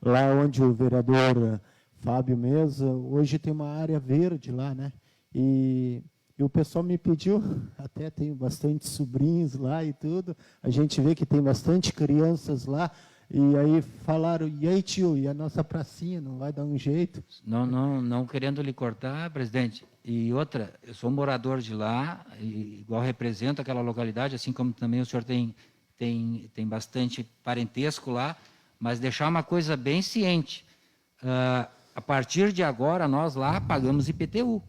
Lá onde o vereador Fábio Mesa, hoje tem uma área verde lá, né? E o pessoal me pediu, até tenho bastante sobrinhos lá e tudo, a gente vê que tem bastante crianças lá, e aí falaram, e aí tio, e a nossa pracinha, não vai dar um jeito? Não querendo lhe cortar, presidente. E outra, eu sou morador de lá, igual represento aquela localidade, assim como também o senhor tem bastante parentesco lá, mas deixar uma coisa bem ciente. a partir de agora, nós lá pagamos IPTU.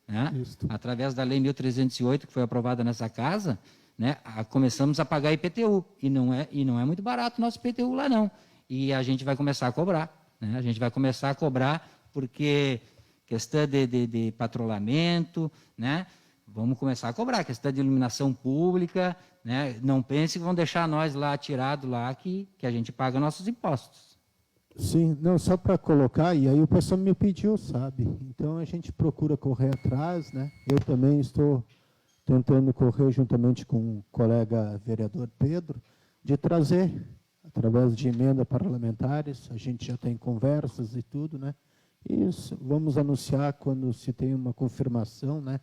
Né? Através da Lei 1.308, que foi aprovada nessa casa, né, começamos a pagar IPTU. E não é muito barato o nosso IPTU lá, não. E a gente vai começar a cobrar. Né? A gente vai começar a cobrar porque questão de patrulhamento, né? Vamos começar a cobrar, questão de iluminação pública, né? Não pense que vão deixar nós lá tirados lá que a gente paga nossos impostos. Sim, não, só para colocar, e aí o pessoal me pediu, sabe? Então a gente procura correr atrás, né? Eu também estou tentando correr juntamente com o colega vereador Pedro, de trazer, através de emenda parlamentares, a gente já tem conversas e tudo, né? Isso, vamos anunciar quando se tem uma confirmação, né?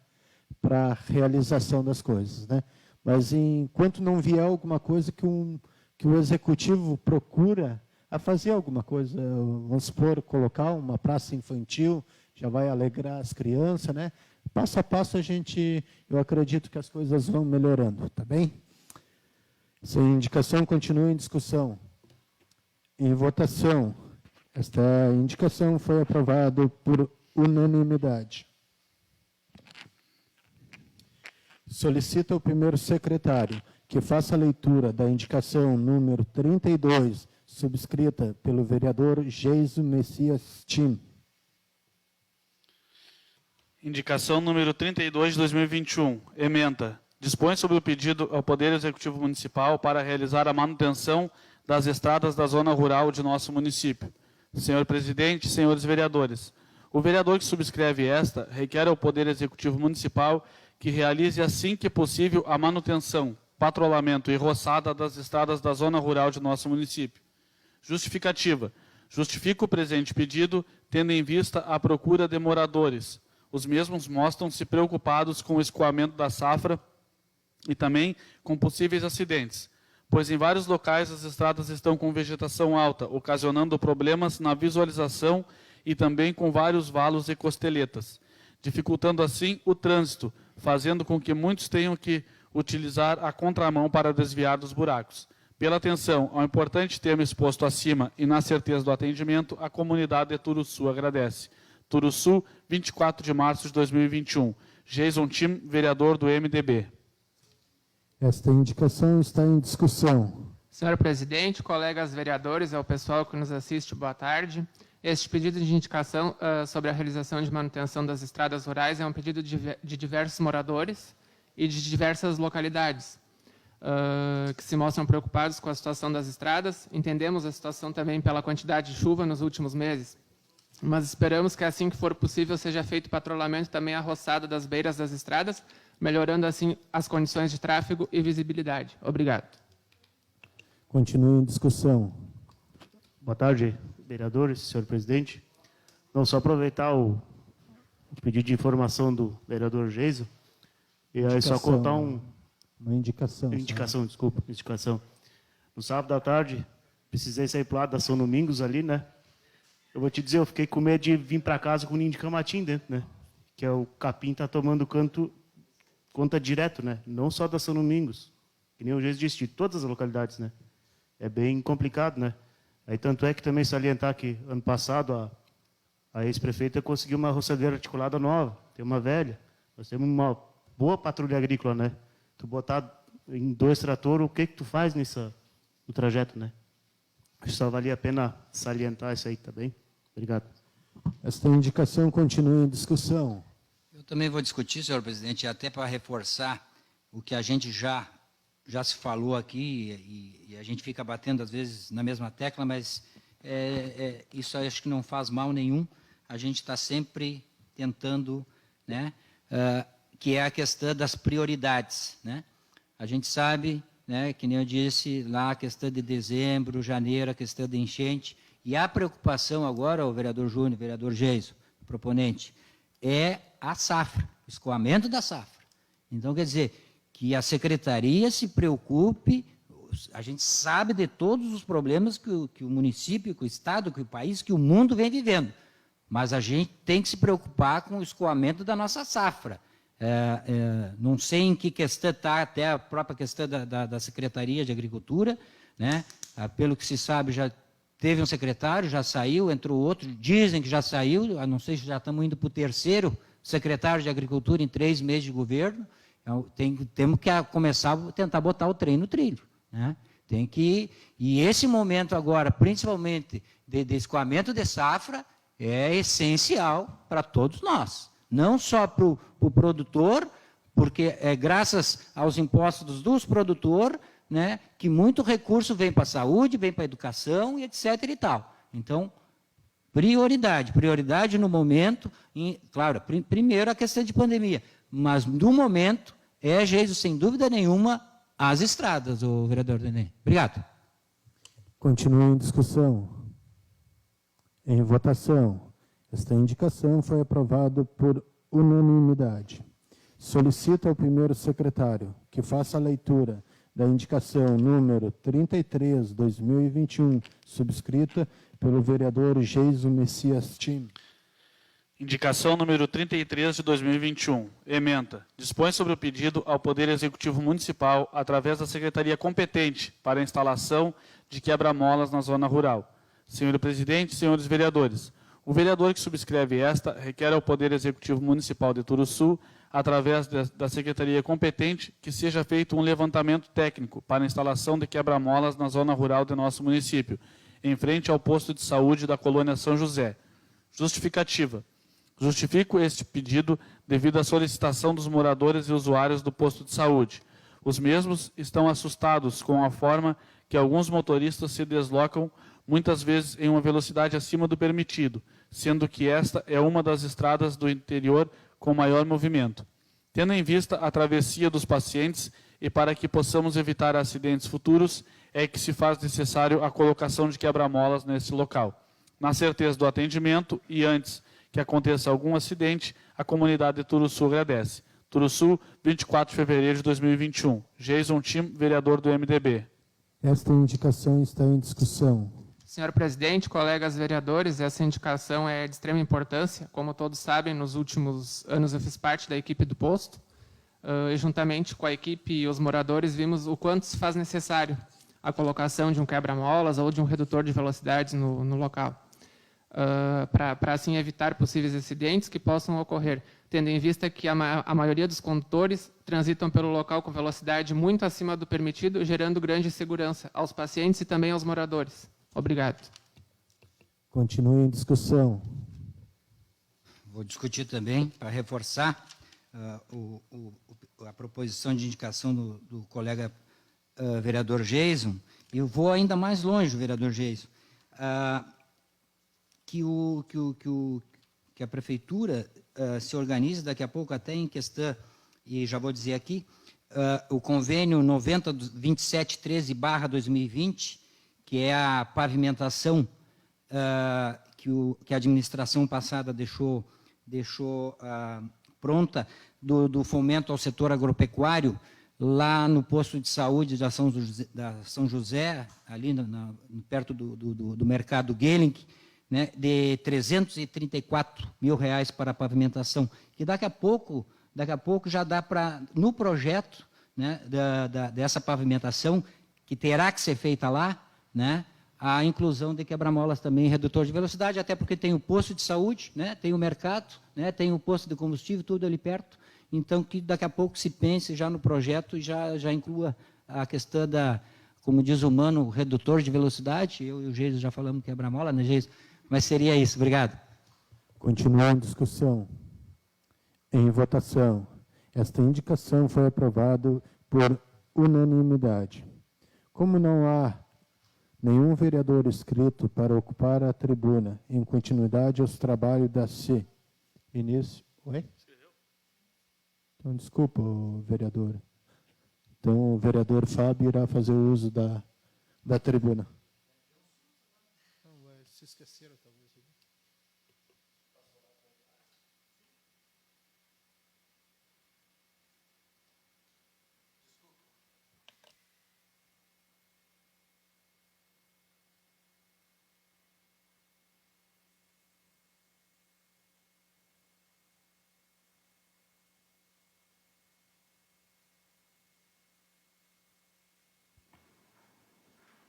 Para a realização das coisas, né? Mas enquanto não vier alguma coisa que o executivo procura a fazer alguma coisa, vamos supor, colocar uma praça infantil, já vai alegrar as crianças, né? Passo a passo eu acredito que as coisas vão melhorando, tá bem? Essa indicação continua em discussão. Em votação, esta indicação foi aprovada por unanimidade. Solicita ao primeiro secretário que faça a leitura da indicação número 32, subscrita pelo vereador Geiso Messias Tim. Indicação número 32 de 2021. Ementa. Dispõe sobre o pedido ao Poder Executivo Municipal para realizar a manutenção das estradas da zona rural de nosso município. Senhor presidente, senhores vereadores, o vereador que subscreve esta requer ao Poder Executivo Municipal que realize assim que possível a manutenção, patrulhamento e roçada das estradas da zona rural de nosso município. Justificativa. Justifico o presente pedido, tendo em vista a procura de moradores. Os mesmos mostram-se preocupados com o escoamento da safra e também com possíveis acidentes, pois em vários locais as estradas estão com vegetação alta, ocasionando problemas na visualização e também com vários valos e costeletas, dificultando assim o trânsito, fazendo com que muitos tenham que utilizar a contramão para desviar dos buracos. Pela atenção ao importante tema exposto acima e na certeza do atendimento, a comunidade de Turuçu agradece. Turuçu, 24 de março de 2021. Jason Tim, vereador do MDB. Esta indicação está em discussão. Senhor presidente, colegas vereadores, ao pessoal que nos assiste, boa tarde. Este pedido de indicação sobre a realização de manutenção das estradas rurais é um pedido de diversos moradores e de diversas localidades que se mostram preocupados com a situação das estradas. Entendemos a situação também pela quantidade de chuva nos últimos meses, mas esperamos que assim que for possível seja feito patrulhamento também a roçada das beiras das estradas, melhorando assim as condições de tráfego e visibilidade. Obrigado. Continua em discussão. Boa tarde, vereadores, senhor presidente. Não, só aproveitar o pedido de informação do vereador Geiso, e aí só contar uma indicação. Indicação. No sábado à tarde, precisei sair para o lado da São Domingos ali, né? Eu vou te dizer, eu fiquei com medo de vir para casa com o ninho de camatim dentro, né? Que é o capim tá tomando conta direto, né? Não só da São Domingos, que nem o Geiso disse, de todas as localidades, né? É bem complicado, né? Aí tanto é que também salientar que ano passado a ex-prefeita conseguiu uma roçadeira articulada nova, tem uma velha. Nós temos uma boa patrulha agrícola, né? Tu botar em 2 tratores, o que tu faz no trajeto, né? Acho que só valia a pena salientar isso aí, tá bem? Obrigado. Esta indicação continua em discussão. Eu também vou discutir, senhor presidente, até para reforçar o que a gente já se falou aqui, e a gente fica batendo às vezes na mesma tecla, mas isso acho que não faz mal nenhum. A gente está sempre tentando, né, que é a questão das prioridades, né? A gente sabe, né, que nem eu disse lá, a questão de dezembro, janeiro, a questão de enchente, e a preocupação agora, o vereador Júnior, o vereador Geiso, proponente, é a safra, o escoamento da safra. Então, quer dizer, que a secretaria se preocupe, a gente sabe de todos os problemas que o município, que o estado, que o país, que o mundo vem vivendo, mas a gente tem que se preocupar com o escoamento da nossa safra. Não sei em que questão está, até a própria questão da Secretaria de Agricultura, né? Pelo que se sabe, já teve um secretário, já saiu, entrou outro, dizem que já saiu, não sei se já estamos indo para o terceiro secretário de Agricultura em 3 meses de governo. Então, temos que começar a tentar botar o trem no trilho, né? E esse momento agora, principalmente de escoamento de safra, é essencial para todos nós. Não só para o produtor, porque é graças aos impostos dos produtores, né, que muito recurso vem para a saúde, vem para a educação e etc. e tal. Então, prioridade no momento, claro, primeiro a questão de pandemia, mas no momento Geiso, sem dúvida nenhuma, as estradas, o vereador Nenê. Obrigado. Continua em discussão. Em votação. Esta indicação foi aprovada por unanimidade. Solicito ao primeiro secretário que faça a leitura da indicação número 33/2021, subscrita pelo vereador Geiso Messias Tim. Indicação número 33 de 2021. Ementa. Dispõe sobre o pedido ao Poder Executivo Municipal, através da Secretaria competente, para a instalação de quebra-molas na zona rural. Senhor presidente, senhores vereadores, o vereador que subscreve esta requer ao Poder Executivo Municipal de Turuçu, através da Secretaria competente, que seja feito um levantamento técnico para a instalação de quebra-molas na zona rural de nosso município, em frente ao posto de saúde da colônia São José. Justificativa. Justifico este pedido devido à solicitação dos moradores e usuários do posto de saúde. Os mesmos estão assustados com a forma que alguns motoristas se deslocam, muitas vezes em uma velocidade acima do permitido, sendo que esta é uma das estradas do interior com maior movimento. Tendo em vista a travessia dos pacientes e para que possamos evitar acidentes futuros, é que se faz necessário a colocação de quebra-molas nesse local. Na certeza do atendimento e antes que aconteça algum acidente, a comunidade de Turuçu agradece. Turuçu, 24 de fevereiro de 2021. Jason Tim, vereador do MDB. Esta indicação está em discussão. Senhor presidente, colegas vereadores, essa indicação é de extrema importância. Como todos sabem, nos últimos anos eu fiz parte da equipe do posto, e juntamente com a equipe e os moradores vimos o quanto se faz necessário a colocação de um quebra-molas ou de um redutor de velocidades no local, para assim evitar possíveis acidentes que possam ocorrer, tendo em vista que a maioria dos condutores transitam pelo local com velocidade muito acima do permitido, gerando grande insegurança aos pacientes e também aos moradores. Obrigado. Continue em discussão. Vou discutir também, para reforçar a proposição de indicação do colega vereador Geiso. Eu vou ainda mais longe, vereador Geiso. Que a prefeitura se organize, daqui a pouco até em questão, e já vou dizer aqui, o convênio 902713/2020, que é a pavimentação que a administração passada deixou pronta do fomento ao setor agropecuário, lá no posto de saúde da São José, ali perto do mercado Gehling, né, de R$334 mil para a pavimentação, que daqui a pouco já dá para, no projeto, né, dessa pavimentação, que terá que ser feita lá, né, a inclusão de quebra-molas também, redutor de velocidade, até porque tem o posto de saúde, né, tem o mercado, né, tem o posto de combustível, tudo ali perto. Então, que daqui a pouco se pense já no projeto e já inclua a questão como diz o Mano, redutor de velocidade. Eu e o Geiso já falamos quebra-mola, né, Geiso? Mas seria isso. Obrigado. Continua em discussão. Em votação. Esta indicação foi aprovada por unanimidade. Como não há nenhum vereador inscrito para ocupar a tribuna em continuidade aos trabalhos da C. Início. Oi? Então, desculpa, vereador. Então, o vereador Fábio irá fazer o uso da tribuna. Se esqueceram, talvez.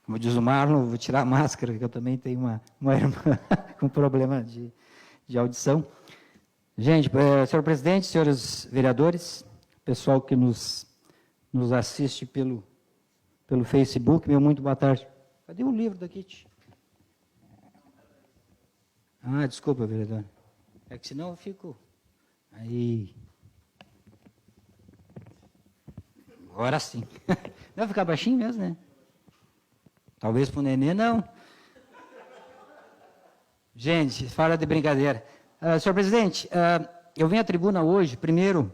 Como diz o Marlon, vou tirar a máscara, que eu também tenho uma irmã com problema de audição. Gente, senhor presidente, senhores vereadores, pessoal que nos assiste pelo Facebook, meu muito boa tarde. Cadê o livro daqui, tio? Ah, desculpa, vereador. É que senão eu fico... Aí... Agora sim. Vai ficar baixinho mesmo, né? Talvez para o nenê, não. Gente, fala de brincadeira. Senhor presidente, eu venho à tribuna hoje, primeiro,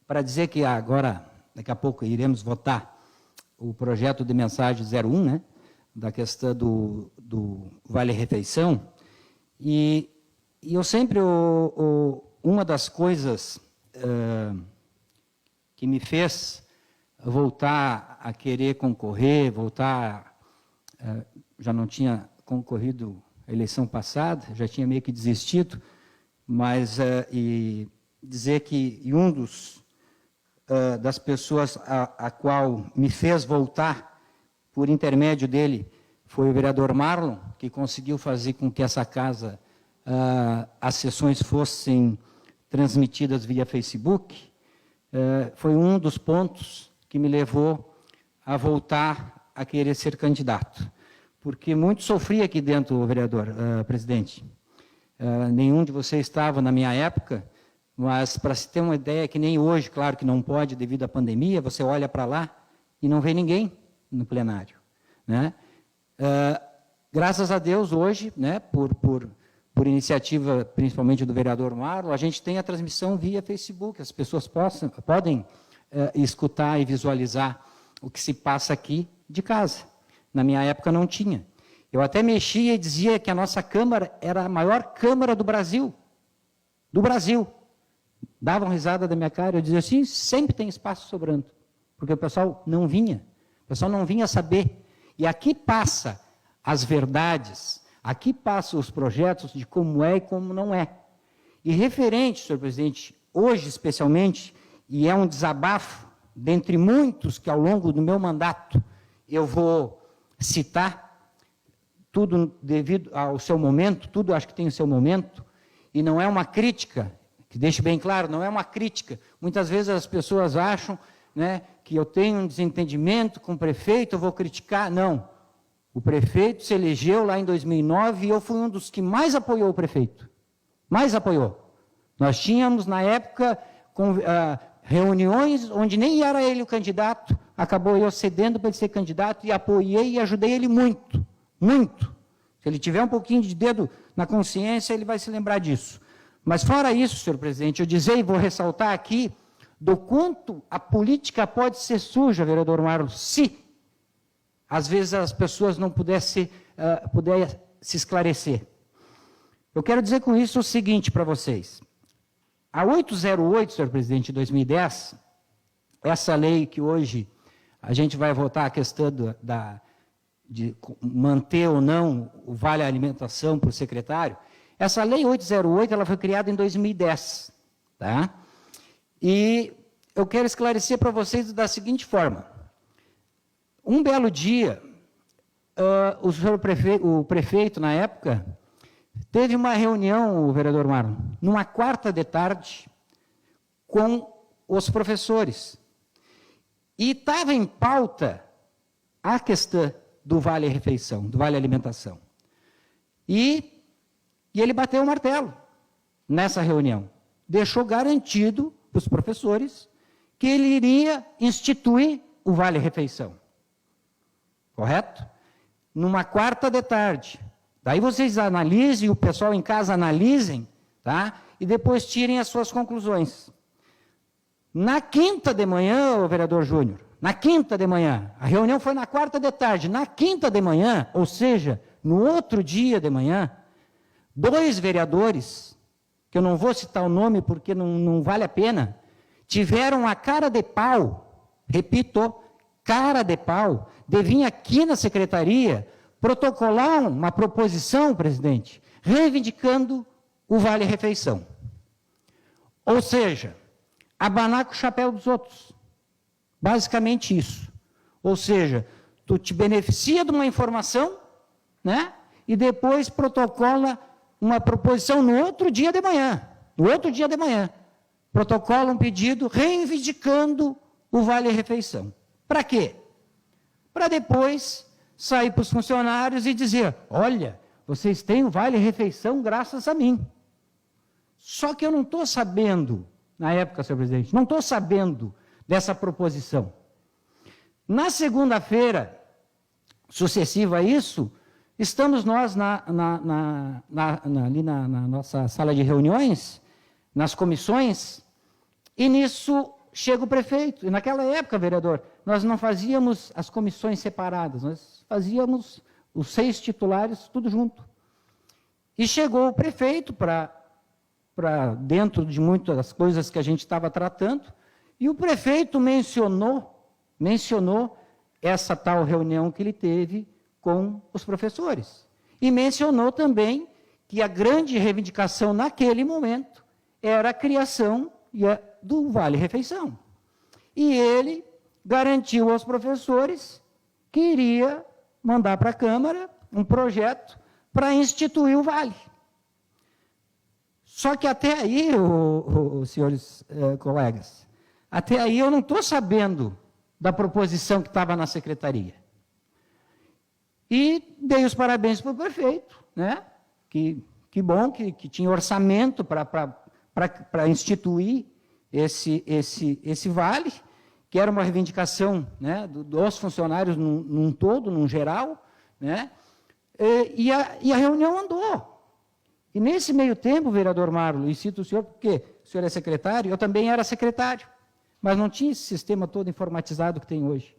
para dizer que agora, daqui a pouco, iremos votar o projeto de mensagem 01, né? Da questão do Vale-Refeição. E eu sempre, uma das coisas que me fez voltar a querer concorrer, já não tinha concorrido a eleição passada, já tinha meio que desistido, mas e dizer que um das pessoas a qual me fez voltar, por intermédio dele, foi o vereador Marlon, que conseguiu fazer com que essa casa, as sessões fossem transmitidas via Facebook, foi um dos pontos que me levou a voltar a querer ser candidato. Porque muito sofri aqui dentro, vereador, presidente. Nenhum de vocês estava na minha época, mas para se ter uma ideia, que nem hoje, claro que não pode devido à pandemia, você olha para lá e não vê ninguém no plenário, né? Graças a Deus, hoje, né, por iniciativa principalmente do vereador Marlon, a gente tem a transmissão via Facebook, as pessoas podem escutar e visualizar o que se passa aqui de casa. Na minha época não tinha. Eu até mexia e dizia que a nossa Câmara era a maior Câmara do Brasil. Do Brasil. Davam risada da minha cara, eu dizia assim, sempre tem espaço sobrando. Porque o pessoal não vinha. O pessoal não vinha saber. E aqui passa as verdades, aqui passam os projetos de como é e como não é. E referente, senhor presidente, hoje especialmente, e é um desabafo, dentre muitos que ao longo do meu mandato eu vou citar, tudo devido ao seu momento, tudo acho que tem o seu momento, e não é uma crítica, que deixe bem claro, não é uma crítica. Muitas vezes as pessoas acham, né, que eu tenho um desentendimento com o prefeito, eu vou criticar. Não. O prefeito se elegeu lá em 2009 e eu fui um dos que mais apoiou o prefeito. Mais apoiou. Nós tínhamos, na época, reuniões onde nem era ele o candidato, acabou eu cedendo para ele ser candidato e apoiei e ajudei ele muito, muito. Se ele tiver um pouquinho de dedo na consciência, ele vai se lembrar disso. Mas fora isso, senhor presidente, eu dizer e vou ressaltar aqui do quanto a política pode ser suja, vereador Marlon, se às vezes as pessoas não pudessem se esclarecer. Eu quero dizer com isso o seguinte para vocês. A 808, senhor presidente, de 2010, essa lei que hoje a gente vai votar a questão de manter ou não o Vale Alimentação para o secretário, essa lei 808 ela foi criada em 2010. Tá? E eu quero esclarecer para vocês da seguinte forma. Um belo dia, o prefeito, na época, teve uma reunião, o vereador Marlon, numa quarta de tarde, com os professores. E estava em pauta a questão do Vale Refeição, do Vale Alimentação. E ele bateu o martelo nessa reunião. Deixou garantido para os professores que ele iria instituir o Vale Refeição. Correto? Numa quarta de tarde. Daí vocês analisem, o pessoal em casa analisem, tá? E depois tirem as suas conclusões. Na quinta de manhã, o vereador Júnior, na quinta de manhã, a reunião foi na quarta de tarde, na quinta de manhã, ou seja, no outro dia de manhã, 2 vereadores, que eu não vou citar o nome porque não vale a pena, tiveram a cara de pau, repito, cara de pau, de vir aqui na secretaria protocolar uma proposição, presidente, reivindicando o Vale Refeição. Ou seja, abanar com o chapéu dos outros. Basicamente isso. Ou seja, tu te beneficia de uma informação, né? E depois protocola uma proposição no outro dia de manhã. Protocola um pedido reivindicando o vale-refeição. Para quê? Para depois sair para os funcionários e dizer, olha, vocês têm o vale-refeição graças a mim. Só que eu não estou sabendo, na época, senhor presidente, não estou sabendo dessa proposição. Na segunda-feira, sucessiva a isso, estamos nós ali na nossa sala de reuniões, nas comissões, e nisso chega o prefeito. E naquela época, vereador, nós não fazíamos as comissões separadas, nós fazíamos os 6 titulares tudo junto. E chegou o prefeito para dentro de muitas das coisas que a gente estava tratando, e o prefeito mencionou essa tal reunião que ele teve com os professores. E mencionou também que a grande reivindicação naquele momento era a criação do Vale-Refeição. E ele garantiu aos professores que iria mandar para a Câmara um projeto para instituir o Vale. Só que até aí, os senhores colegas, até aí eu não estou sabendo da proposição que estava na secretaria. E dei os parabéns para o prefeito, né? Que bom que tinha orçamento para instituir esse vale, que era uma reivindicação, né, dos funcionários num todo, num geral, né? E a reunião andou. E nesse meio tempo, vereador Marlo, e cito o senhor porque o senhor é secretário, eu também era secretário, mas não tinha esse sistema todo informatizado que tem hoje.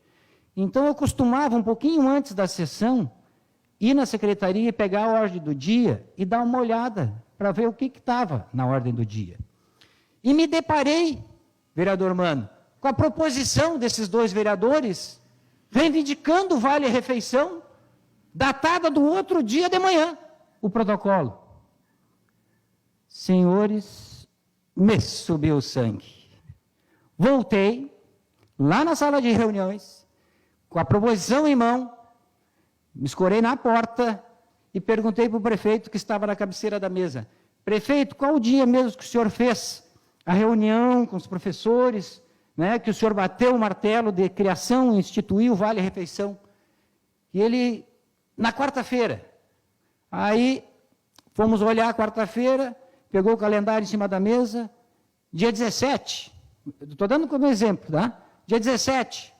Então, eu costumava, um pouquinho antes da sessão, ir na secretaria e pegar a ordem do dia e dar uma olhada para ver o que estava na ordem do dia. E me deparei, vereador Mano, com a proposição desses 2 vereadores reivindicando o vale-refeição, datada do outro dia de manhã, o protocolo. Senhores, me subiu o sangue. Voltei lá na sala de reuniões, com a proposição em mão, me escorei na porta e perguntei para o prefeito que estava na cabeceira da mesa, prefeito, qual o dia mesmo que o senhor fez a reunião com os professores, né, que o senhor bateu o martelo de criação e instituiu o Vale-Refeição? E ele, na quarta-feira. Aí, fomos olhar a quarta-feira, pegou o calendário em cima da mesa, dia 17, estou dando como exemplo, tá? Dia 17.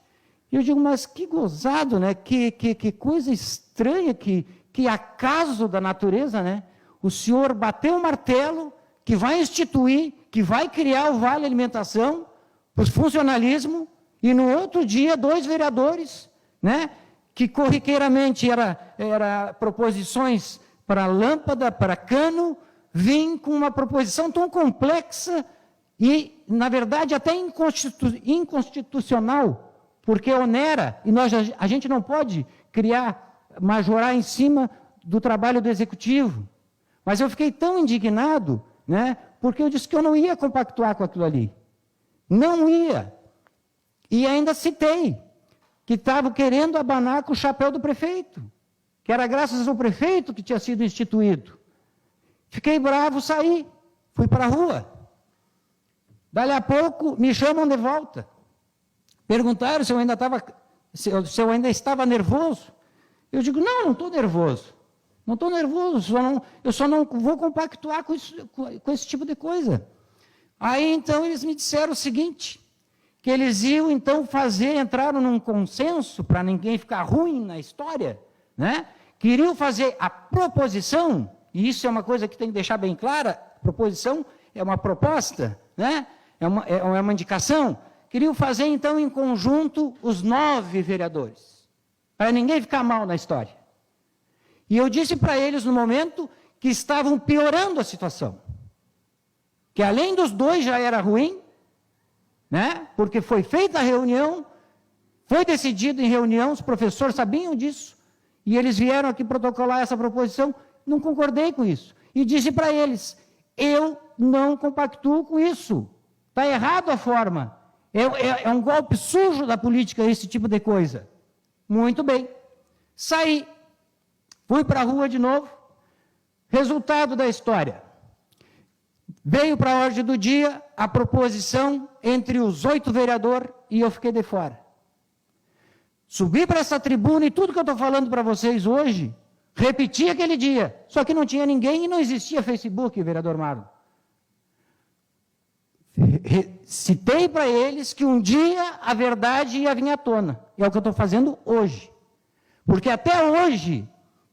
E eu digo, mas que gozado, né? Que coisa estranha, que acaso da natureza, né? O senhor bateu o martelo, que vai instituir, que vai criar o Vale Alimentação, para o funcionalismo, e no outro dia, 2 vereadores, né? Que corriqueiramente era proposições para lâmpada, para cano, vêm com uma proposição tão complexa e, na verdade, até inconstitucional, porque onera, e a gente não pode majorar em cima do trabalho do Executivo. Mas eu fiquei tão indignado, né, porque eu disse que eu não ia compactuar com aquilo ali. Não ia. E ainda citei que estava querendo abanar com o chapéu do prefeito, que era graças ao prefeito que tinha sido instituído. Fiquei bravo, saí, fui para a rua. Dali a pouco, me chamam de volta. Perguntaram se eu ainda estava nervoso. Eu digo, não estou nervoso. Não estou nervoso, eu só não vou compactuar com esse tipo de coisa. Aí, então, eles me disseram o seguinte, que eles iam, então, entraram num consenso, para ninguém ficar ruim na história, né? Queriam fazer a proposição, e isso é uma coisa que tem que deixar bem clara, proposição é uma proposta, né? É uma indicação. Queriam fazer, então, em conjunto, os 9 vereadores, para ninguém ficar mal na história. E eu disse para eles, no momento, que estavam piorando a situação. Que além dos 2 já era ruim, né? Porque foi feita a reunião, foi decidido em reunião, os professores sabiam disso, e eles vieram aqui protocolar essa proposição, não concordei com isso. E disse para eles, eu não compactuo com isso, está errado a forma, é um golpe sujo da política esse tipo de coisa. Muito bem. Saí. Fui para a rua de novo. Resultado da história. Veio para a ordem do dia a proposição entre os 8 vereadores e eu fiquei de fora. Subi para essa tribuna e tudo que eu estou falando para vocês hoje, repeti aquele dia. Só que não tinha ninguém e não existia Facebook, vereador Marlon. Citei para eles que um dia a verdade ia vir à tona. É o que eu estou fazendo hoje. Porque até hoje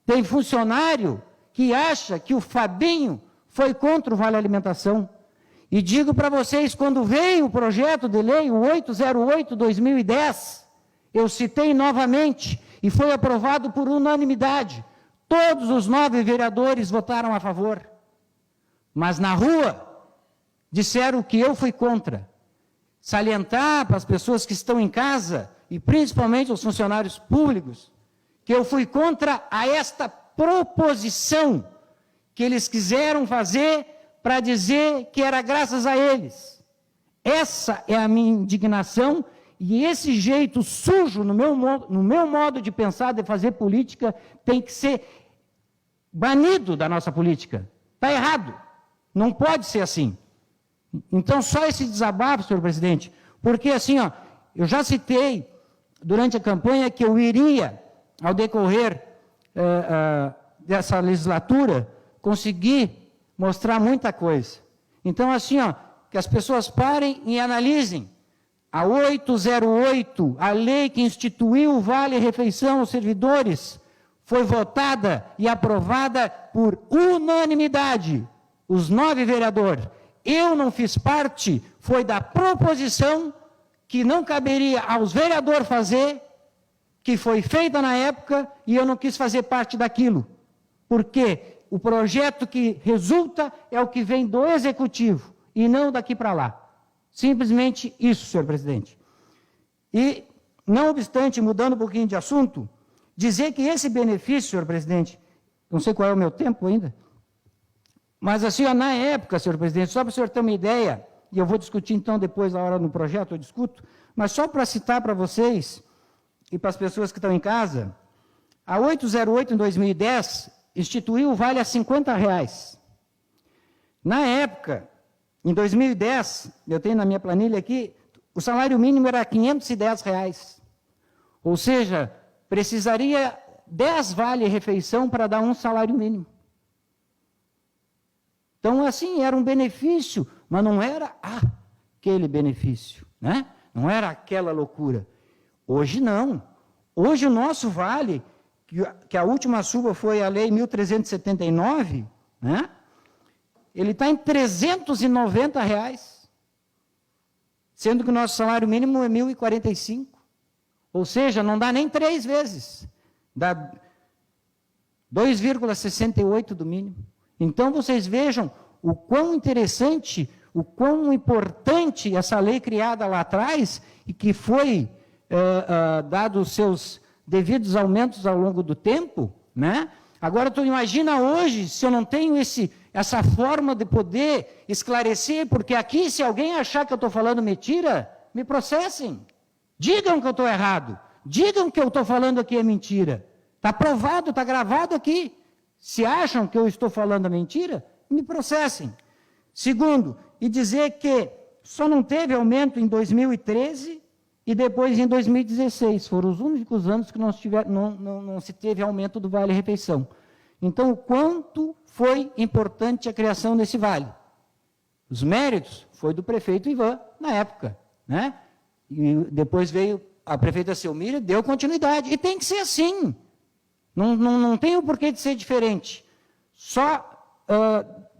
tem funcionário que acha que o Fabinho foi contra o Vale Alimentação. E digo para vocês, quando veio o projeto de lei, o 808/2010, eu citei novamente e foi aprovado por unanimidade. Todos os 9 vereadores votaram a favor. Mas na rua, disseram que eu fui contra. Salientar para as pessoas que estão em casa, e principalmente os funcionários públicos, que eu fui contra a esta proposição que eles quiseram fazer para dizer que era graças a eles. Essa é a minha indignação e esse jeito sujo no meu modo de pensar, de fazer política, tem que ser banido da nossa política. Está errado. Não pode ser assim. Então, só esse desabafo, senhor presidente, porque assim, ó, eu já citei durante a campanha que eu iria, ao decorrer dessa legislatura, conseguir mostrar muita coisa. Então, assim, ó, que as pessoas parem e analisem. A 808, a lei que instituiu o Vale Refeição aos servidores, foi votada e aprovada por unanimidade. Os 9 vereadores. Eu não fiz parte, foi da proposição que não caberia aos vereadores fazer, que foi feita na época, e eu não quis fazer parte daquilo. Porque o projeto que resulta é o que vem do Executivo, e não daqui para lá. Simplesmente isso, senhor presidente. E, não obstante, mudando um pouquinho de assunto, dizer que esse benefício, senhor presidente, não sei qual é o meu tempo ainda, mas assim, ó, na época, senhor presidente, só para o senhor ter uma ideia, e eu vou discutir então depois, na hora no projeto, eu discuto, mas só para citar para vocês e para as pessoas que estão em casa, a 808 em 2010 instituiu o vale a R$50. Na época, em 2010, eu tenho na minha planilha aqui, o salário mínimo era R$510. Ou seja, precisaria 10 vale-refeição para dar um salário mínimo. Então, assim, era um benefício, mas não era aquele benefício, né? Não era aquela loucura. Hoje não. Hoje o nosso vale, que a última suba foi a lei 1379, né? Ele está em R$390, sendo que o nosso salário mínimo é R$1.045. Ou seja, não dá nem 3 vezes. Dá 2,68 do mínimo. Então, vocês vejam o quão interessante, o quão importante essa lei criada lá atrás e que foi dado os seus devidos aumentos ao longo do tempo, né? Agora, tu imagina hoje, se eu não tenho essa forma de poder esclarecer, porque aqui, se alguém achar que eu estou falando mentira, me processem. Digam que eu estou errado. Digam que eu estou falando aqui é mentira. Está provado, está gravado aqui. Se acham que eu estou falando a mentira, me processem. Segundo, e dizer que só não teve aumento em 2013 e depois em 2016. Foram os únicos anos que não se teve aumento do vale-refeição. Então, o quanto foi importante a criação desse vale? Os méritos foi do prefeito Ivan, na época, né? E depois veio a prefeita Selmira, deu continuidade. E tem que ser assim. Não tem o porquê de ser diferente. Só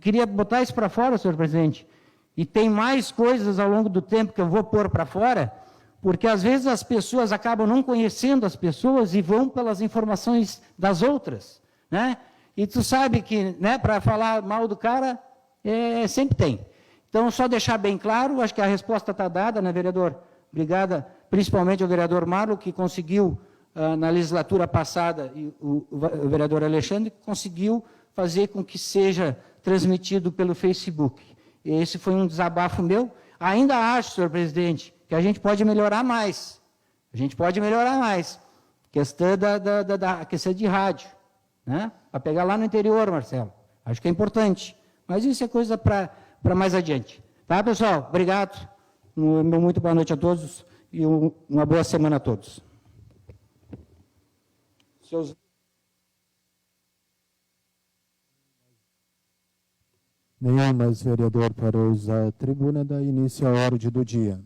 queria botar isso para fora, senhor presidente. E tem mais coisas ao longo do tempo que eu vou pôr para fora, porque às vezes as pessoas acabam não conhecendo as pessoas e vão pelas informações das outras, né? E tu sabe que, né, para falar mal do cara, sempre tem. Então, só deixar bem claro, acho que a resposta está dada, né, vereador? Obrigada, principalmente ao vereador Marlo, que conseguiu, na legislatura passada, e o vereador Alexandre, conseguiu fazer com que seja transmitido pelo Facebook. Esse foi um desabafo meu. Ainda acho, senhor presidente, que a gente pode melhorar mais. A gente pode melhorar mais. questão da questão de rádio, né? Para pegar lá no interior, Marcelo. Acho que é importante. Mas isso é coisa para mais adiante. Tá, pessoal? Obrigado. Muito boa noite a todos e uma boa semana a todos. Nenhum mais vereador para usar a tribuna dá início à ordem do dia.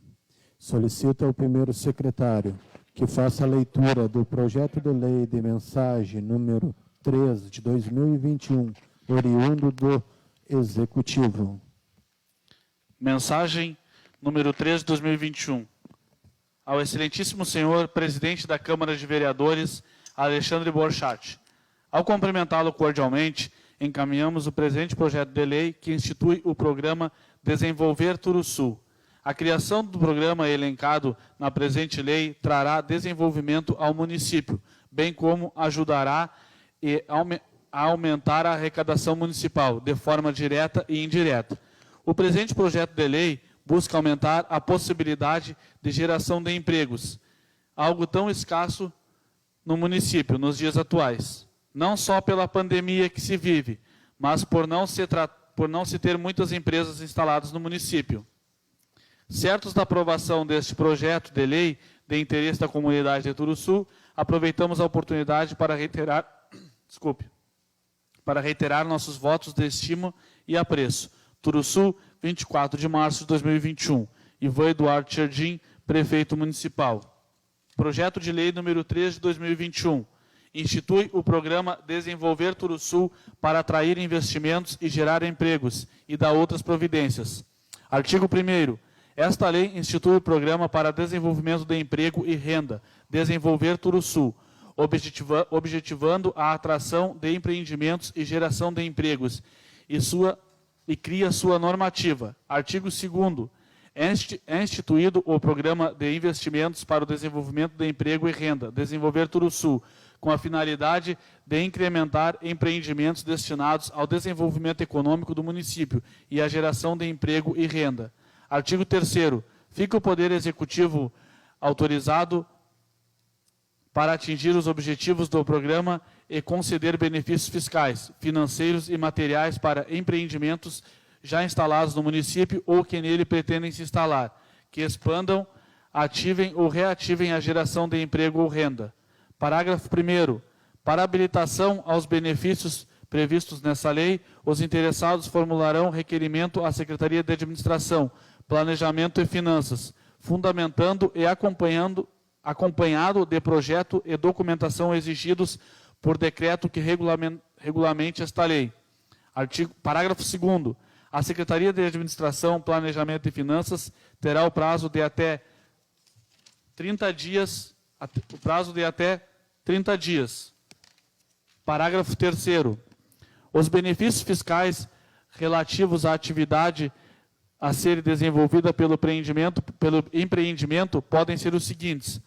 Solicito ao primeiro secretário que faça a leitura do projeto de lei de mensagem número 3 de 2021, oriundo do Executivo. Mensagem número 3 de 2021. Ao excelentíssimo senhor presidente da Câmara de Vereadores, Alexandre Borchardt. Ao cumprimentá-lo cordialmente, encaminhamos o presente projeto de lei que institui o programa Desenvolver Turuçu. A criação do programa elencado na presente lei trará desenvolvimento ao município, bem como ajudará a aumentar a arrecadação municipal, de forma direta e indireta. O presente projeto de lei busca aumentar a possibilidade de geração de empregos, algo tão escasso no município nos dias atuais. Não só pela pandemia que se vive, mas por não se ter muitas empresas instaladas no município. Certos da aprovação deste projeto de lei de interesse da comunidade de Turuçu, aproveitamos a oportunidade para reiterar nossos votos de estima e apreço. Turuçu, 24 de março de 2021. Ivan Eduardo Tcherdim, prefeito municipal. Projeto de lei número 3 de 2021. Institui o programa Desenvolver Turuçu para atrair investimentos e gerar empregos e dá outras providências. Artigo 1º. Esta lei institui o programa para desenvolvimento de emprego e renda, Desenvolver Turuçu, objetivando a atração de empreendimentos e geração de empregos e cria sua normativa. Artigo 2º. É instituído o Programa de Investimentos para o Desenvolvimento de Emprego e Renda, Desenvolver Turuçu, com a finalidade de incrementar empreendimentos destinados ao desenvolvimento econômico do município e à geração de emprego e renda. Artigo 3º. Fica o Poder Executivo autorizado para atingir os objetivos do programa e conceder benefícios fiscais, financeiros e materiais para empreendimentos já instalados no município ou que nele pretendem se instalar, que expandam, ativem ou reativem a geração de emprego ou renda. Parágrafo 1º. Para habilitação aos benefícios previstos nessa lei, os interessados formularão requerimento à Secretaria de Administração, Planejamento e Finanças, fundamentando e acompanhado de projeto e documentação exigidos por decreto que regulamente esta lei. Parágrafo 2º. A Secretaria de Administração, Planejamento e Finanças terá o prazo de até 30 dias. Parágrafo 3º. Os benefícios fiscais relativos à atividade a ser desenvolvida pelo empreendimento podem ser os seguintes.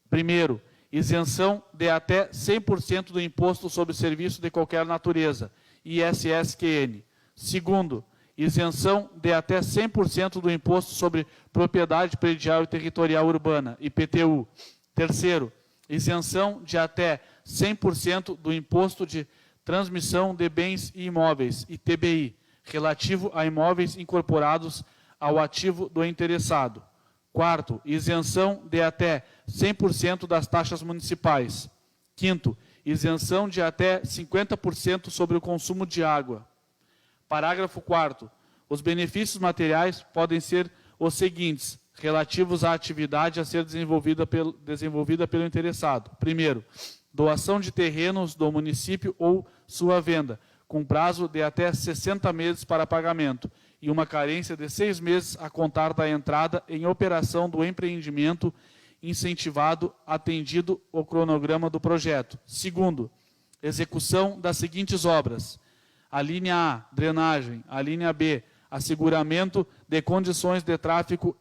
Primeiro, isenção de até 100% do imposto sobre serviço de qualquer natureza, ISSQN. Segundo, isenção de até 100% do imposto sobre propriedade predial e territorial urbana, IPTU. Terceiro, isenção de até 100% do imposto de transmissão de bens e imóveis, ITBI, relativo a imóveis incorporados ao ativo do interessado. Quarto, isenção de até 100% das taxas municipais. Quinto, isenção de até 50% sobre o consumo de água. Parágrafo 4º. Os benefícios materiais podem ser os seguintes, relativos à atividade a ser desenvolvida pelo interessado. Primeiro, doação de terrenos do município ou sua venda, com prazo de até 60 meses para pagamento e uma carência de 6 meses a contar da entrada em operação do empreendimento incentivado, atendido o cronograma do projeto. Segundo, execução das seguintes obras. A linha A, drenagem. A linha B, asseguramento de condições de tráfego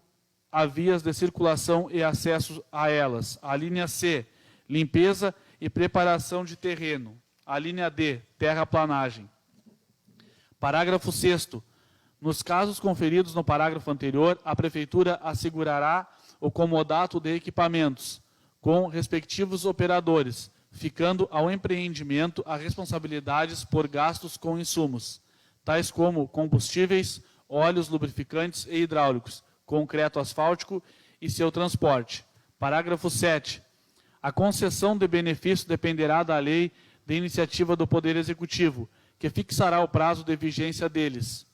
a vias de circulação e acesso a elas. A linha C, limpeza e preparação de terreno. A linha D, terraplanagem. Parágrafo 6º. Nos casos conferidos no parágrafo anterior, a Prefeitura assegurará o comodato de equipamentos, com respectivos operadores, ficando ao empreendimento as responsabilidades por gastos com insumos, tais como combustíveis, óleos, lubrificantes e hidráulicos, concreto asfáltico e seu transporte. Parágrafo 7. A concessão de benefício dependerá da lei de iniciativa do Poder Executivo, que fixará o prazo de vigência deles.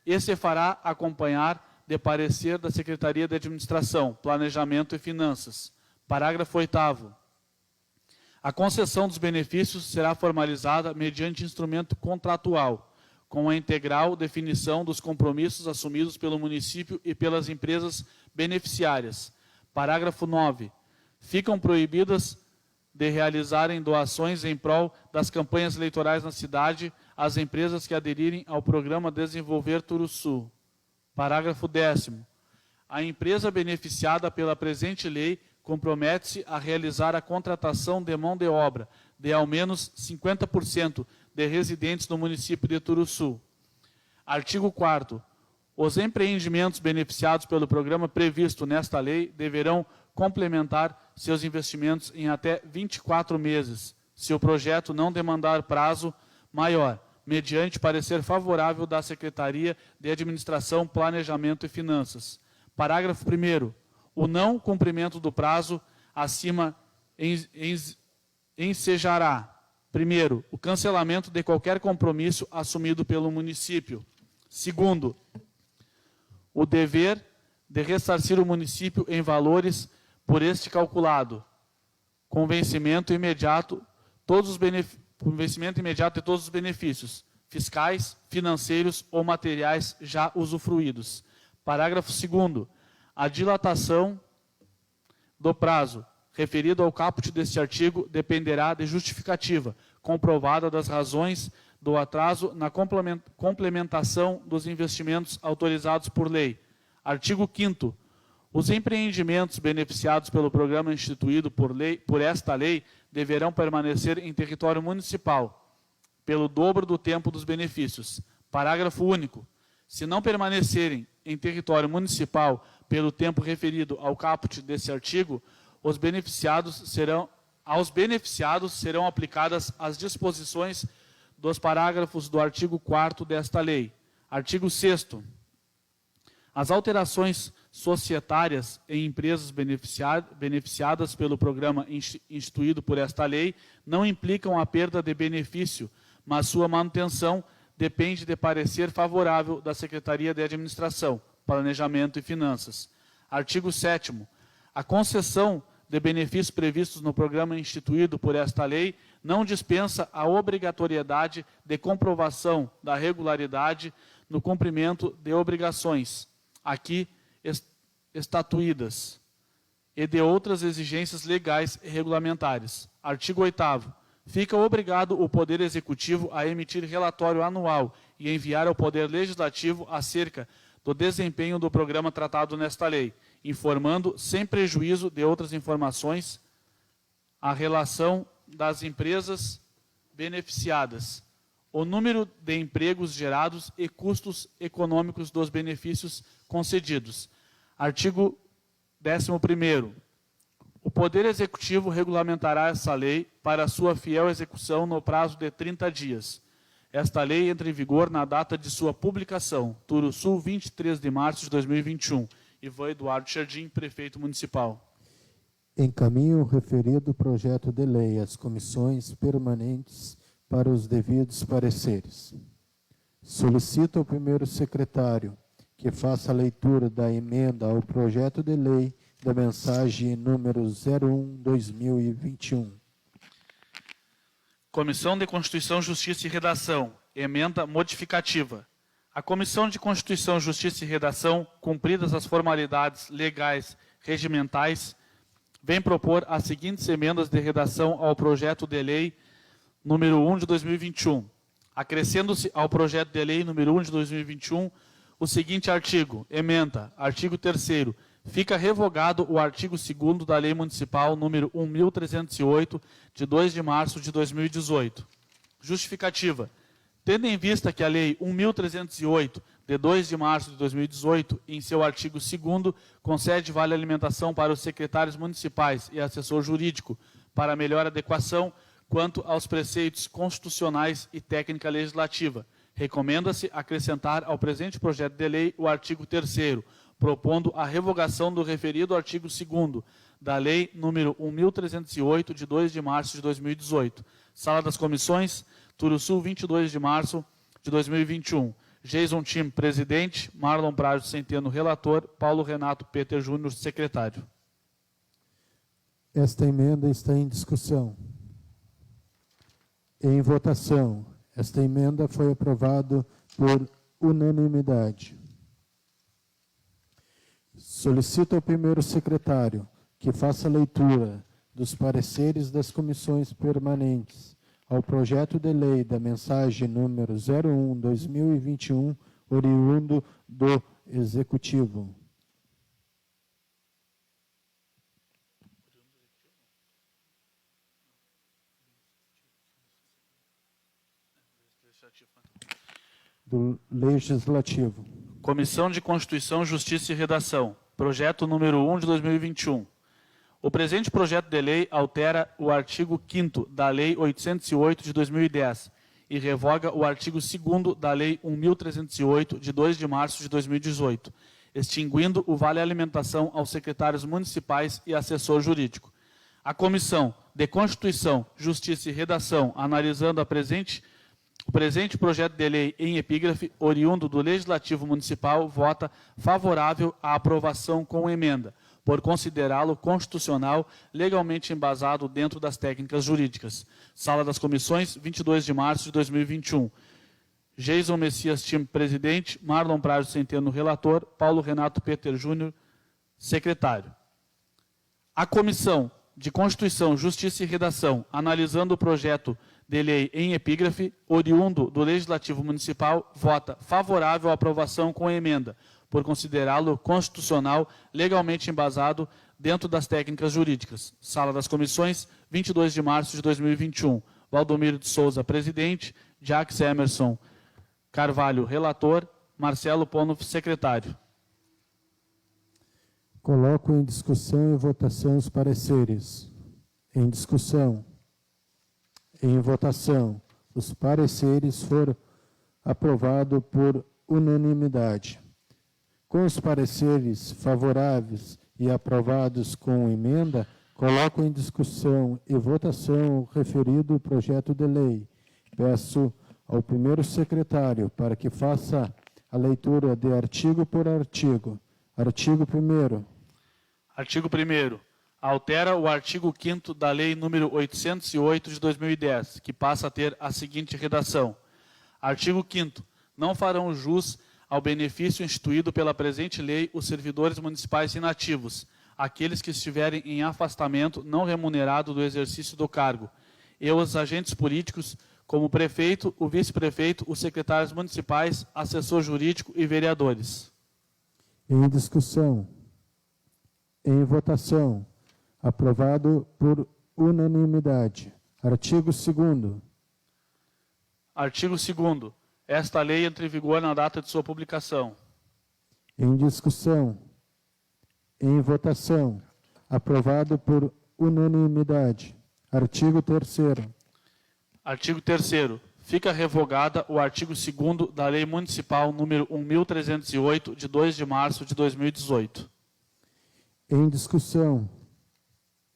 E se fará acompanhar de parecer da Secretaria de Administração, Planejamento e Finanças. Parágrafo 8º. A concessão dos benefícios será formalizada mediante instrumento contratual, com a integral definição dos compromissos assumidos pelo município e pelas empresas beneficiárias. Parágrafo 9. Ficam proibidas de realizarem doações em prol das campanhas eleitorais na cidade as empresas que aderirem ao programa Desenvolver Turuçu. Parágrafo 10º. A empresa beneficiada pela presente lei compromete-se a realizar a contratação de mão de obra de ao menos 50% de residentes no município de Turuçu. Artigo 4º. Os empreendimentos beneficiados pelo programa previsto nesta lei deverão complementar seus investimentos em até 24 meses, se o projeto não demandar prazo maior, mediante parecer favorável da Secretaria de Administração, Planejamento e Finanças. Parágrafo 1º. O não cumprimento do prazo acima ensejará, primeiro, o cancelamento de qualquer compromisso assumido pelo município. Segundo, o dever de ressarcir o município em valores por este calculado, com vencimento imediato de todos os benefícios fiscais, financeiros ou materiais já usufruídos. Parágrafo 2º. A dilatação do prazo referido ao caput deste artigo dependerá de justificativa comprovada das razões do atraso na complementação dos investimentos autorizados por lei. Artigo 5º. Os empreendimentos beneficiados pelo programa instituído por esta lei deverão permanecer em território municipal pelo dobro do tempo dos benefícios. Parágrafo único. Se não permanecerem em território municipal pelo tempo referido ao caput desse artigo, aos beneficiados serão aplicadas as disposições dos parágrafos do artigo 4º desta lei. Artigo 6º. As alterações societárias em empresas beneficiadas pelo programa instituído por esta lei não implicam a perda de benefício, mas sua manutenção depende de parecer favorável da Secretaria de Administração, Planejamento e Finanças. Artigo 7º. A concessão de benefícios previstos no programa instituído por esta lei não dispensa a obrigatoriedade de comprovação da regularidade no cumprimento de obrigações aqui estatuídas e de outras exigências legais e regulamentares. Artigo 8º. Fica obrigado o Poder Executivo a emitir relatório anual e enviar ao Poder Legislativo acerca do desempenho do programa tratado nesta lei, informando, sem prejuízo de outras informações, a relação das empresas beneficiadas, o número de empregos gerados e custos econômicos dos benefícios concedidos. Artigo 11º. O Poder Executivo regulamentará essa lei para sua fiel execução no prazo de 30 dias. Esta lei entra em vigor na data de sua publicação. Turuçu, 23 de março de 2021. Ivan Eduardo Jardim, Prefeito Municipal. Encaminho o referido projeto de lei às comissões permanentes para os devidos pareceres. Solicito ao primeiro secretário que faça a leitura da emenda ao projeto de lei da mensagem número 01/2021. Comissão de Constituição, Justiça e Redação. Emenda modificativa. A Comissão de Constituição, Justiça e Redação, cumpridas as formalidades legais regimentais, vem propor as seguintes emendas de redação ao projeto de lei número 1 de 2021. Acrescendo-se ao projeto de lei número 1 de 2021 o seguinte artigo. Emenda. Artigo 3º. Fica revogado o artigo 2º da Lei Municipal número 1.308, de 2 de março de 2018. Justificativa. Tendo em vista que a Lei 1.308 de 2 de março de 2018, em seu artigo 2º, concede vale alimentação para os secretários municipais e assessor jurídico para melhor adequação quanto aos preceitos constitucionais e técnica legislativa. Recomenda-se acrescentar ao presente projeto de lei o artigo 3º, propondo a revogação do referido artigo 2º da Lei número 1.308, de 2 de março de 2018. Sala das Comissões, Turuçu, 22 de março de 2021. Jason Tim, presidente. Marlon Prazo Centeno, relator. Paulo Renato Peter Júnior, secretário. Esta emenda está em discussão. Em votação. Esta emenda foi aprovada por unanimidade. Solicito ao primeiro secretário que faça leitura dos pareceres das comissões permanentes ao projeto de lei da mensagem número 01/2021, oriundo do Executivo. Do Legislativo. Comissão de Constituição, Justiça e Redação. Projeto número 1 de 2021. O presente projeto de lei altera o artigo 5º da Lei 808 de 2010 e revoga o artigo 2º da Lei 1.308 de 2 de março de 2018, extinguindo o vale alimentação aos secretários municipais e assessor jurídico. A Comissão de Constituição, Justiça e Redação, analisando o presente projeto de lei em epígrafe, oriundo do Legislativo Municipal, vota favorável à aprovação com emenda, por considerá-lo constitucional, legalmente embasado dentro das técnicas jurídicas. Sala das Comissões, 22 de março de 2021. Jason Messias Tim, presidente. Marlon Prazo Centeno, relator. Paulo Renato Peter Júnior, secretário. A Comissão de Constituição, Justiça e Redação, analisando o projeto de lei em epígrafe, oriundo do Legislativo Municipal, vota favorável à aprovação com emenda, por considerá-lo constitucional, legalmente embasado dentro das técnicas jurídicas. Sala das Comissões, 22 de março de 2021. Valdomiro de Souza, presidente. Jacques Emerson Carvalho, relator. Marcelo Pono, secretário. Coloco em discussão e votação os pareceres. Em discussão. Em votação. Os pareceres foram aprovados por unanimidade. Com os pareceres favoráveis e aprovados com emenda, coloco em discussão e votação o referido projeto de lei. Peço ao primeiro secretário para que faça a leitura de artigo por artigo. Artigo 1º. Artigo 1º. Altera o artigo 5º da Lei número 808 de 2010, que passa a ter a seguinte redação. Artigo 5º. Não farão jus ao benefício instituído pela presente lei os servidores municipais inativos, aqueles que estiverem em afastamento não remunerado do exercício do cargo, e os agentes políticos, como o prefeito, o vice-prefeito, os secretários municipais, assessor jurídico e vereadores. Em discussão. Em votação. Aprovado por unanimidade. Artigo 2º. Artigo 2º. Esta lei entra em vigor na data de sua publicação. Em discussão. Em votação. Aprovado por unanimidade. Artigo 3º. Artigo 3º. Fica revogada o artigo 2º da Lei Municipal número 1.308, de 2 de março de 2018. Em discussão.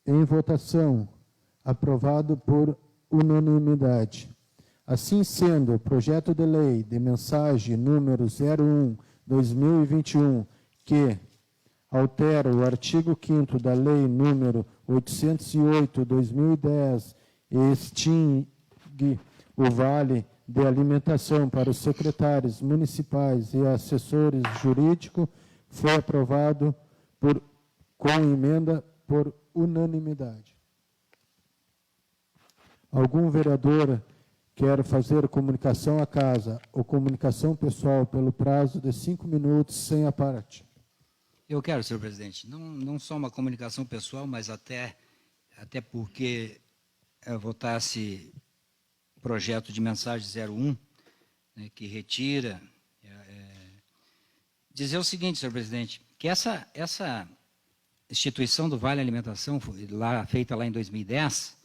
Em votação. Aprovado por unanimidade. Assim sendo, o projeto de lei de mensagem número 01/2021, que altera o artigo 5º da Lei número 808/2010 e extingue o vale de alimentação para os secretários municipais e assessores jurídicos, foi aprovado com emenda por unanimidade. Algum vereador quer fazer comunicação à casa ou comunicação pessoal pelo prazo de 5 minutos sem a parte? Eu quero, senhor presidente. Não só uma comunicação pessoal, mas até porque votasse projeto de mensagem 01, né, que retira dizer o seguinte, senhor presidente, que essa instituição do Vale Alimentação, feita lá em 2010,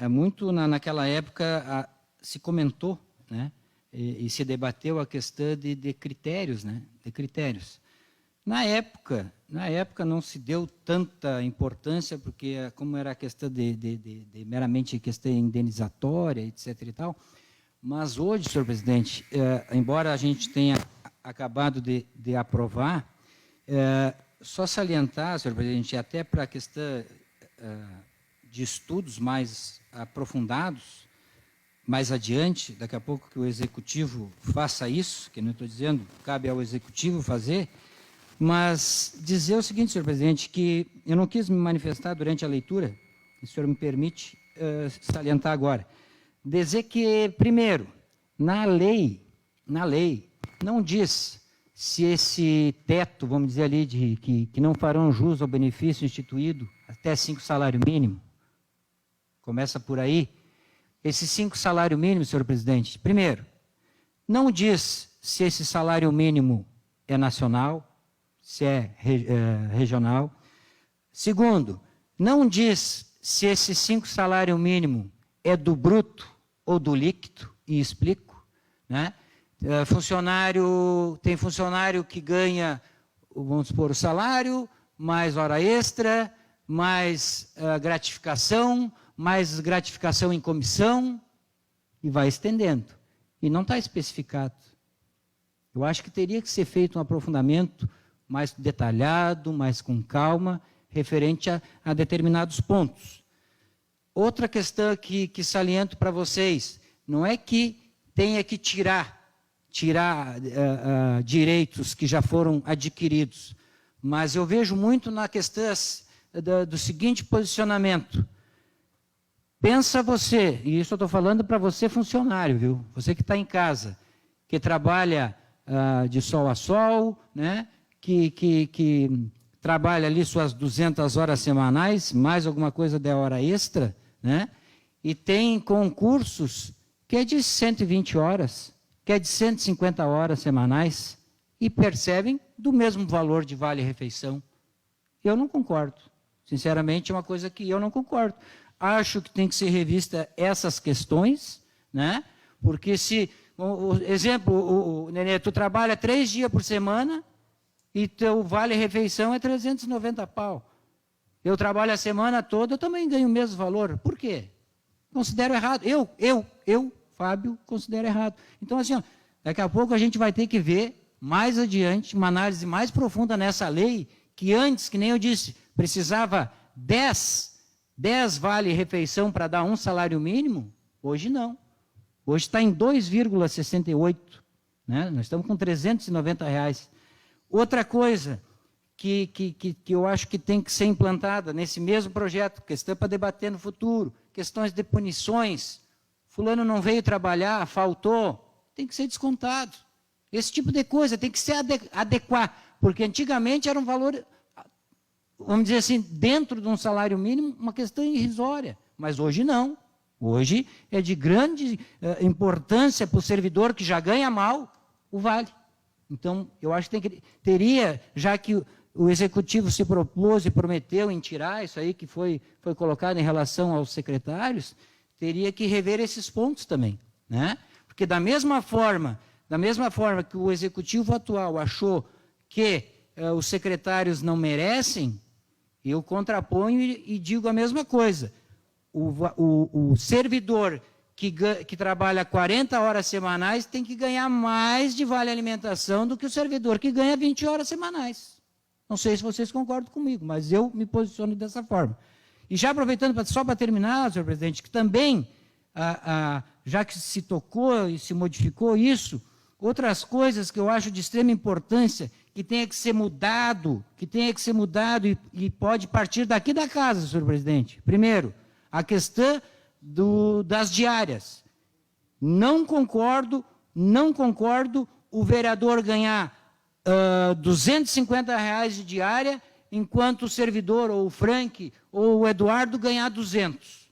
muito naquela época se comentou, né, e se debateu a questão de critérios, né, de critérios. Na época não se deu tanta importância, porque como era a questão de meramente questão indenizatória, etc. e tal, mas hoje, senhor presidente, embora a gente tenha acabado de aprovar, só salientar, senhor presidente, até para a questão de estudos mais aprofundados, mais adiante, daqui a pouco que o Executivo faça isso, que não estou dizendo, cabe ao Executivo fazer, mas dizer o seguinte, senhor presidente, que eu não quis me manifestar durante a leitura, se o senhor me permite salientar agora, dizer que, primeiro, na lei, não diz se esse teto, vamos dizer ali, que não farão jus ao benefício instituído até 5 salário mínimo, começa por aí, esses 5 salário mínimo, senhor presidente, primeiro, não diz se esse salário mínimo é nacional, se é regional. Segundo, não diz se esse 5 salário mínimo é do bruto ou do líquido, e explico, né? Tem funcionário que ganha, vamos supor, o salário, mais hora extra, mais gratificação em comissão, e vai estendendo. E não está especificado. Eu acho que teria que ser feito um aprofundamento mais detalhado, mais com calma, referente a determinados pontos. Outra questão que saliento para vocês, não é que tenha que tirar direitos que já foram adquiridos, mas eu vejo muito na questão do seguinte posicionamento. Pensa você, e isso eu estou falando para você funcionário, viu? Você que está em casa, que trabalha de sol a sol, né? Que trabalha ali suas 200 horas semanais, mais alguma coisa de hora extra, né? E tem concursos que é de 120 horas, que é de 150 horas semanais, e percebem do mesmo valor de vale-refeição. Eu não concordo. Sinceramente, é uma coisa que eu não concordo. Acho que tem que ser revista essas questões, né? Porque se, exemplo, Nenê, tu trabalha 3 dias por semana, e teu vale-refeição é 390 pau. Eu trabalho a semana toda, eu também ganho o mesmo valor. Por quê? Considero errado. Eu, Fábio, considero errado. Então, assim, ó, daqui a pouco a gente vai ter que ver, mais adiante, uma análise mais profunda nessa lei, que antes, que nem eu disse, precisava 10 vale-refeição para dar um salário mínimo, hoje não. Hoje está em 2,68, né? Nós estamos com R$390. Outra coisa que eu acho que tem que ser implantada nesse mesmo projeto, questão para debater no futuro, questões de punições, fulano não veio trabalhar, faltou, tem que ser descontado. Esse tipo de coisa tem que se adequar, porque antigamente era um valor, vamos dizer assim, dentro de um salário mínimo, uma questão irrisória, mas hoje não. Hoje é de grande importância para o servidor que já ganha mal o vale. Então, eu acho que teria, já que o Executivo se propôs e prometeu em tirar isso aí que foi colocado em relação aos secretários, teria que rever esses pontos também, né? Porque da mesma forma que o Executivo atual achou que os secretários não merecem, eu contraponho e digo a mesma coisa. O servidor que trabalha 40 horas semanais tem que ganhar mais de vale-alimentação do que o servidor que ganha 20 horas semanais. Não sei se vocês concordam comigo, mas eu me posiciono dessa forma. E já aproveitando, só para terminar, senhor presidente, que também, já que se tocou e se modificou isso, outras coisas que eu acho de extrema importância, que tenha que ser mudado, e pode partir daqui da casa, senhor presidente. Primeiro, a questão das diárias. Não concordo o vereador ganhar R$250 de diária, enquanto o servidor, ou o Frank, ou o Eduardo ganhar 200.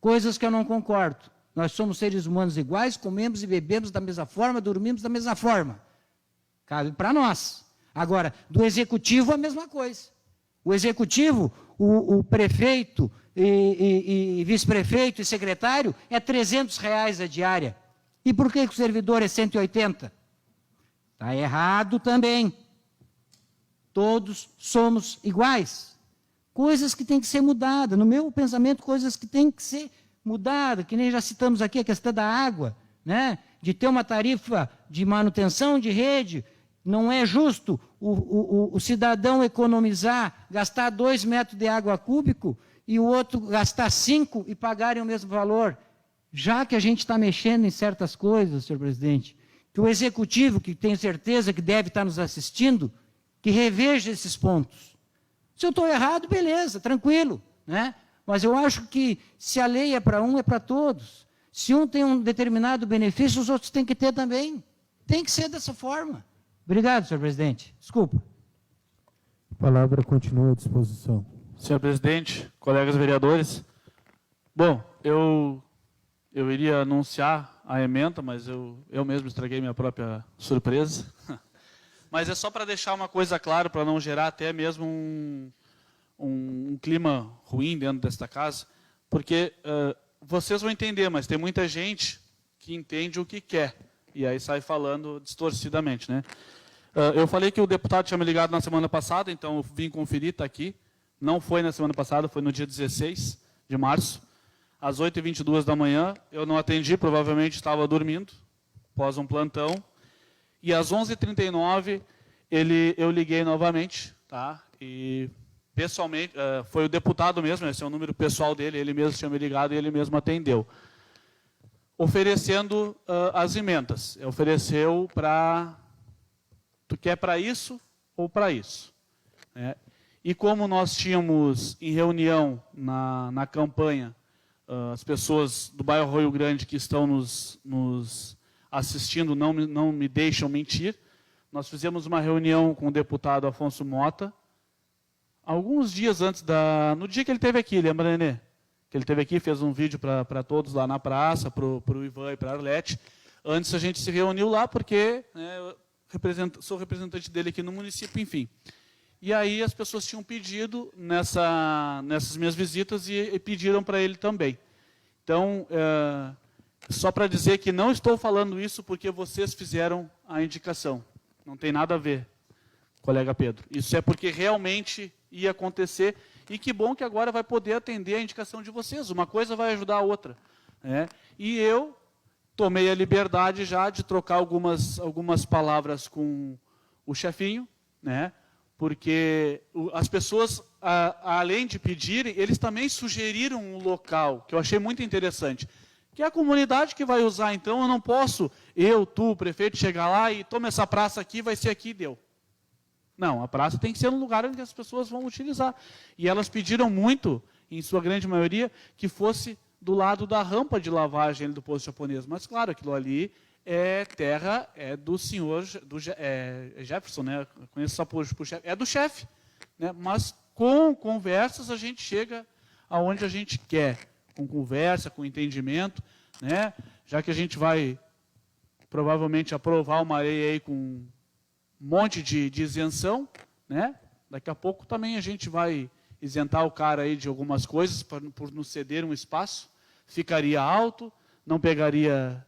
Coisas que eu não concordo. Nós somos seres humanos iguais, comemos e bebemos da mesma forma, dormimos da mesma forma. Cabe para nós. Agora, do executivo, a mesma coisa. O executivo, o prefeito e vice-prefeito e secretário é R$300 a diária. E por que o servidor é 180? Está errado também. Todos somos iguais. Coisas que têm que ser mudadas. No meu pensamento, coisas que têm que ser mudadas, que nem já citamos aqui a questão da água, né? De ter uma tarifa de manutenção de rede. Não é justo o cidadão economizar, gastar 2 metros de água cúbico e o outro gastar 5 e pagarem o mesmo valor. Já que a gente está mexendo em certas coisas, senhor presidente, que o executivo, que tenho certeza que deve estar nos assistindo, que reveja esses pontos. Se eu estou errado, beleza, tranquilo, né? Mas eu acho que se a lei é para um, é para todos. Se um tem um determinado benefício, os outros têm que ter também. Tem que ser dessa forma. Obrigado, senhor presidente. Desculpa. A palavra continua à disposição. Senhor presidente, colegas vereadores, bom, eu iria anunciar a ementa, mas eu mesmo estraguei minha própria surpresa. Mas é só para deixar uma coisa clara, para não gerar até mesmo um clima ruim dentro desta casa, porque vocês vão entender, mas tem muita gente que entende o que quer, e aí sai falando distorcidamente, né? Eu falei que o deputado tinha me ligado na semana passada, então eu vim conferir, está aqui. Não foi na semana passada, foi no dia 16 de março, às 8h22 da manhã. Eu não atendi, provavelmente estava dormindo, após um plantão. E às 11h39 eu liguei novamente, tá? E pessoalmente, foi o deputado mesmo, esse é o número pessoal dele, ele mesmo tinha me ligado e ele mesmo atendeu. Oferecendo as emendas. Ofereceu para... Tu quer para isso ou para isso? E como nós tínhamos em reunião na campanha as pessoas do bairro Rio Grande que estão nos assistindo não me deixam mentir, nós fizemos uma reunião com o deputado Afonso Mota, alguns dias antes no dia que ele esteve aqui, lembra, Nenê? Que ele esteve aqui, fez um vídeo para todos lá na praça, para o Ivan e para a Arlete. Antes a gente se reuniu lá, porque sou representante dele aqui no município, enfim. E aí as pessoas tinham pedido nessas minhas visitas e pediram para ele também. Então, só para dizer que não estou falando isso porque vocês fizeram a indicação. Não tem nada a ver, colega Pedro. Isso é porque realmente ia acontecer e que bom que agora vai poder atender a indicação de vocês. Uma coisa vai ajudar a outra. E eu tomei a liberdade já de trocar algumas palavras com o chefinho, né? Porque as pessoas, além de pedirem, eles também sugeriram um local, que eu achei muito interessante, que é a comunidade que vai usar. Então, eu não posso, tu, o prefeito, chegar lá e toma essa praça aqui, vai ser aqui, deu. Não, a praça tem que ser um lugar onde as pessoas vão utilizar. E elas pediram muito, em sua grande maioria, que fosse do lado da rampa de lavagem do posto japonês. Mas, claro, aquilo ali é terra, é do senhor, Jefferson, né? Eu conheço só por chefe, é do chefe. Né? Mas com conversas a gente chega aonde a gente quer. Com conversa, com entendimento, né? Já que a gente vai provavelmente aprovar uma lei aí com um monte de isenção, né? Daqui a pouco também a gente vai isentar o cara aí de algumas coisas por nos ceder um espaço, ficaria alto, não pegaria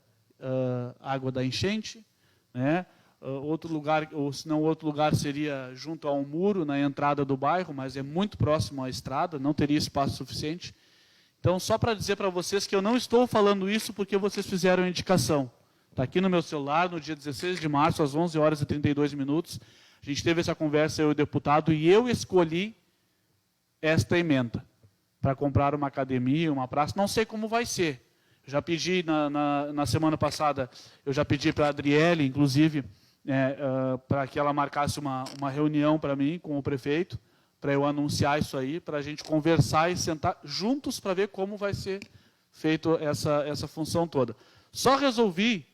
água da enchente, né? Outro lugar, ou se não outro lugar seria junto a um muro na entrada do bairro, mas é muito próximo à estrada, não teria espaço suficiente. Então, só para dizer para vocês que eu não estou falando isso porque vocês fizeram a indicação. Está aqui no meu celular, no dia 16 de março, às 11h32. A gente teve essa conversa, eu e o deputado, e eu escolhi esta emenda para comprar uma academia, uma praça. Não sei como vai ser. Eu já pedi, na semana passada, eu já pedi para a Adriele, inclusive, para que ela marcasse uma reunião para mim com o prefeito, para eu anunciar isso aí, para a gente conversar e sentar juntos para ver como vai ser feito essa função toda. Só resolvi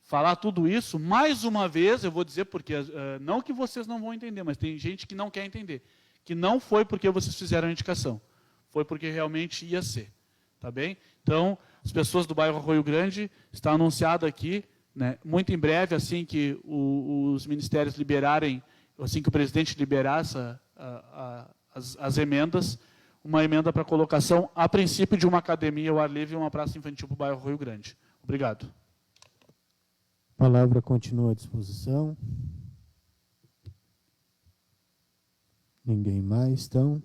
falar tudo isso, mais uma vez, eu vou dizer porque, não que vocês não vão entender, mas tem gente que não quer entender, que não foi porque vocês fizeram a indicação, foi porque realmente ia ser, tá bem? Então, as pessoas do bairro Rio Grande, está anunciado aqui, né, muito em breve, assim que os ministérios liberarem assim que o presidente liberar as emendas, uma emenda para colocação, a princípio, de uma academia ao ar livre e uma praça infantil para o bairro Rio Grande. Obrigado. A palavra continua à disposição. Ninguém mais, então.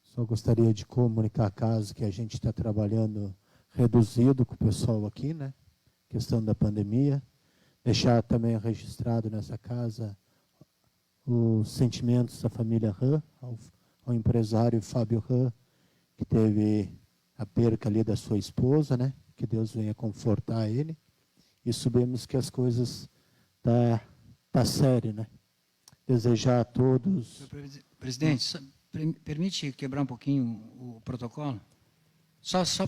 Só gostaria de comunicar caso que a gente está trabalhando reduzido com o pessoal aqui, né? Questão da pandemia. Deixar também registrado nessa casa os sentimentos da família Han, ao empresário Fábio Han, que teve a perca ali da sua esposa, né? Que Deus venha confortar ele. E sabemos que as coisas tá sério, né? Desejar a todos... Presidente, permite quebrar um pouquinho o protocolo? Só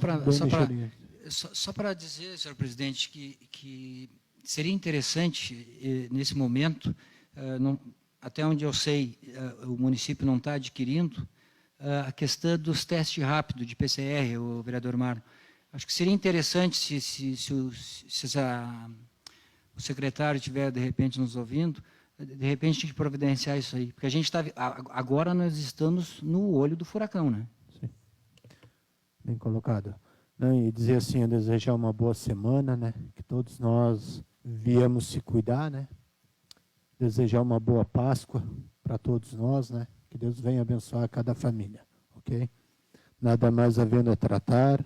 para dizer, senhor presidente, que seria interessante, nesse momento, até onde eu sei, o município não está adquirindo, a questão dos testes rápidos de PCR, o vereador Marno. Acho que seria interessante se o secretário estiver, de repente, nos ouvindo, de repente, a gente providenciar isso aí. Porque a gente está... Agora nós estamos no olho do furacão, né? Sim. Bem colocado. Não, e dizer assim, desejar uma boa semana, né? Que todos nós viemos se cuidar, né? Desejar uma boa Páscoa para todos nós, né? Que Deus venha abençoar cada família, ok? Nada mais havendo a tratar,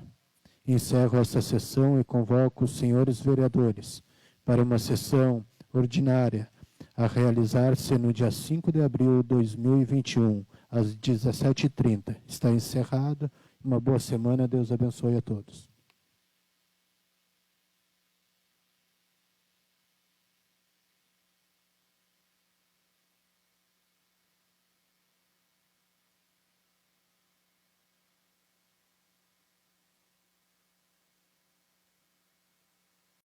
encerro essa sessão e convoco os senhores vereadores para uma sessão ordinária a realizar-se no dia 5 de abril de 2021, às 17h30. Está encerrado. Uma boa semana. Deus abençoe a todos.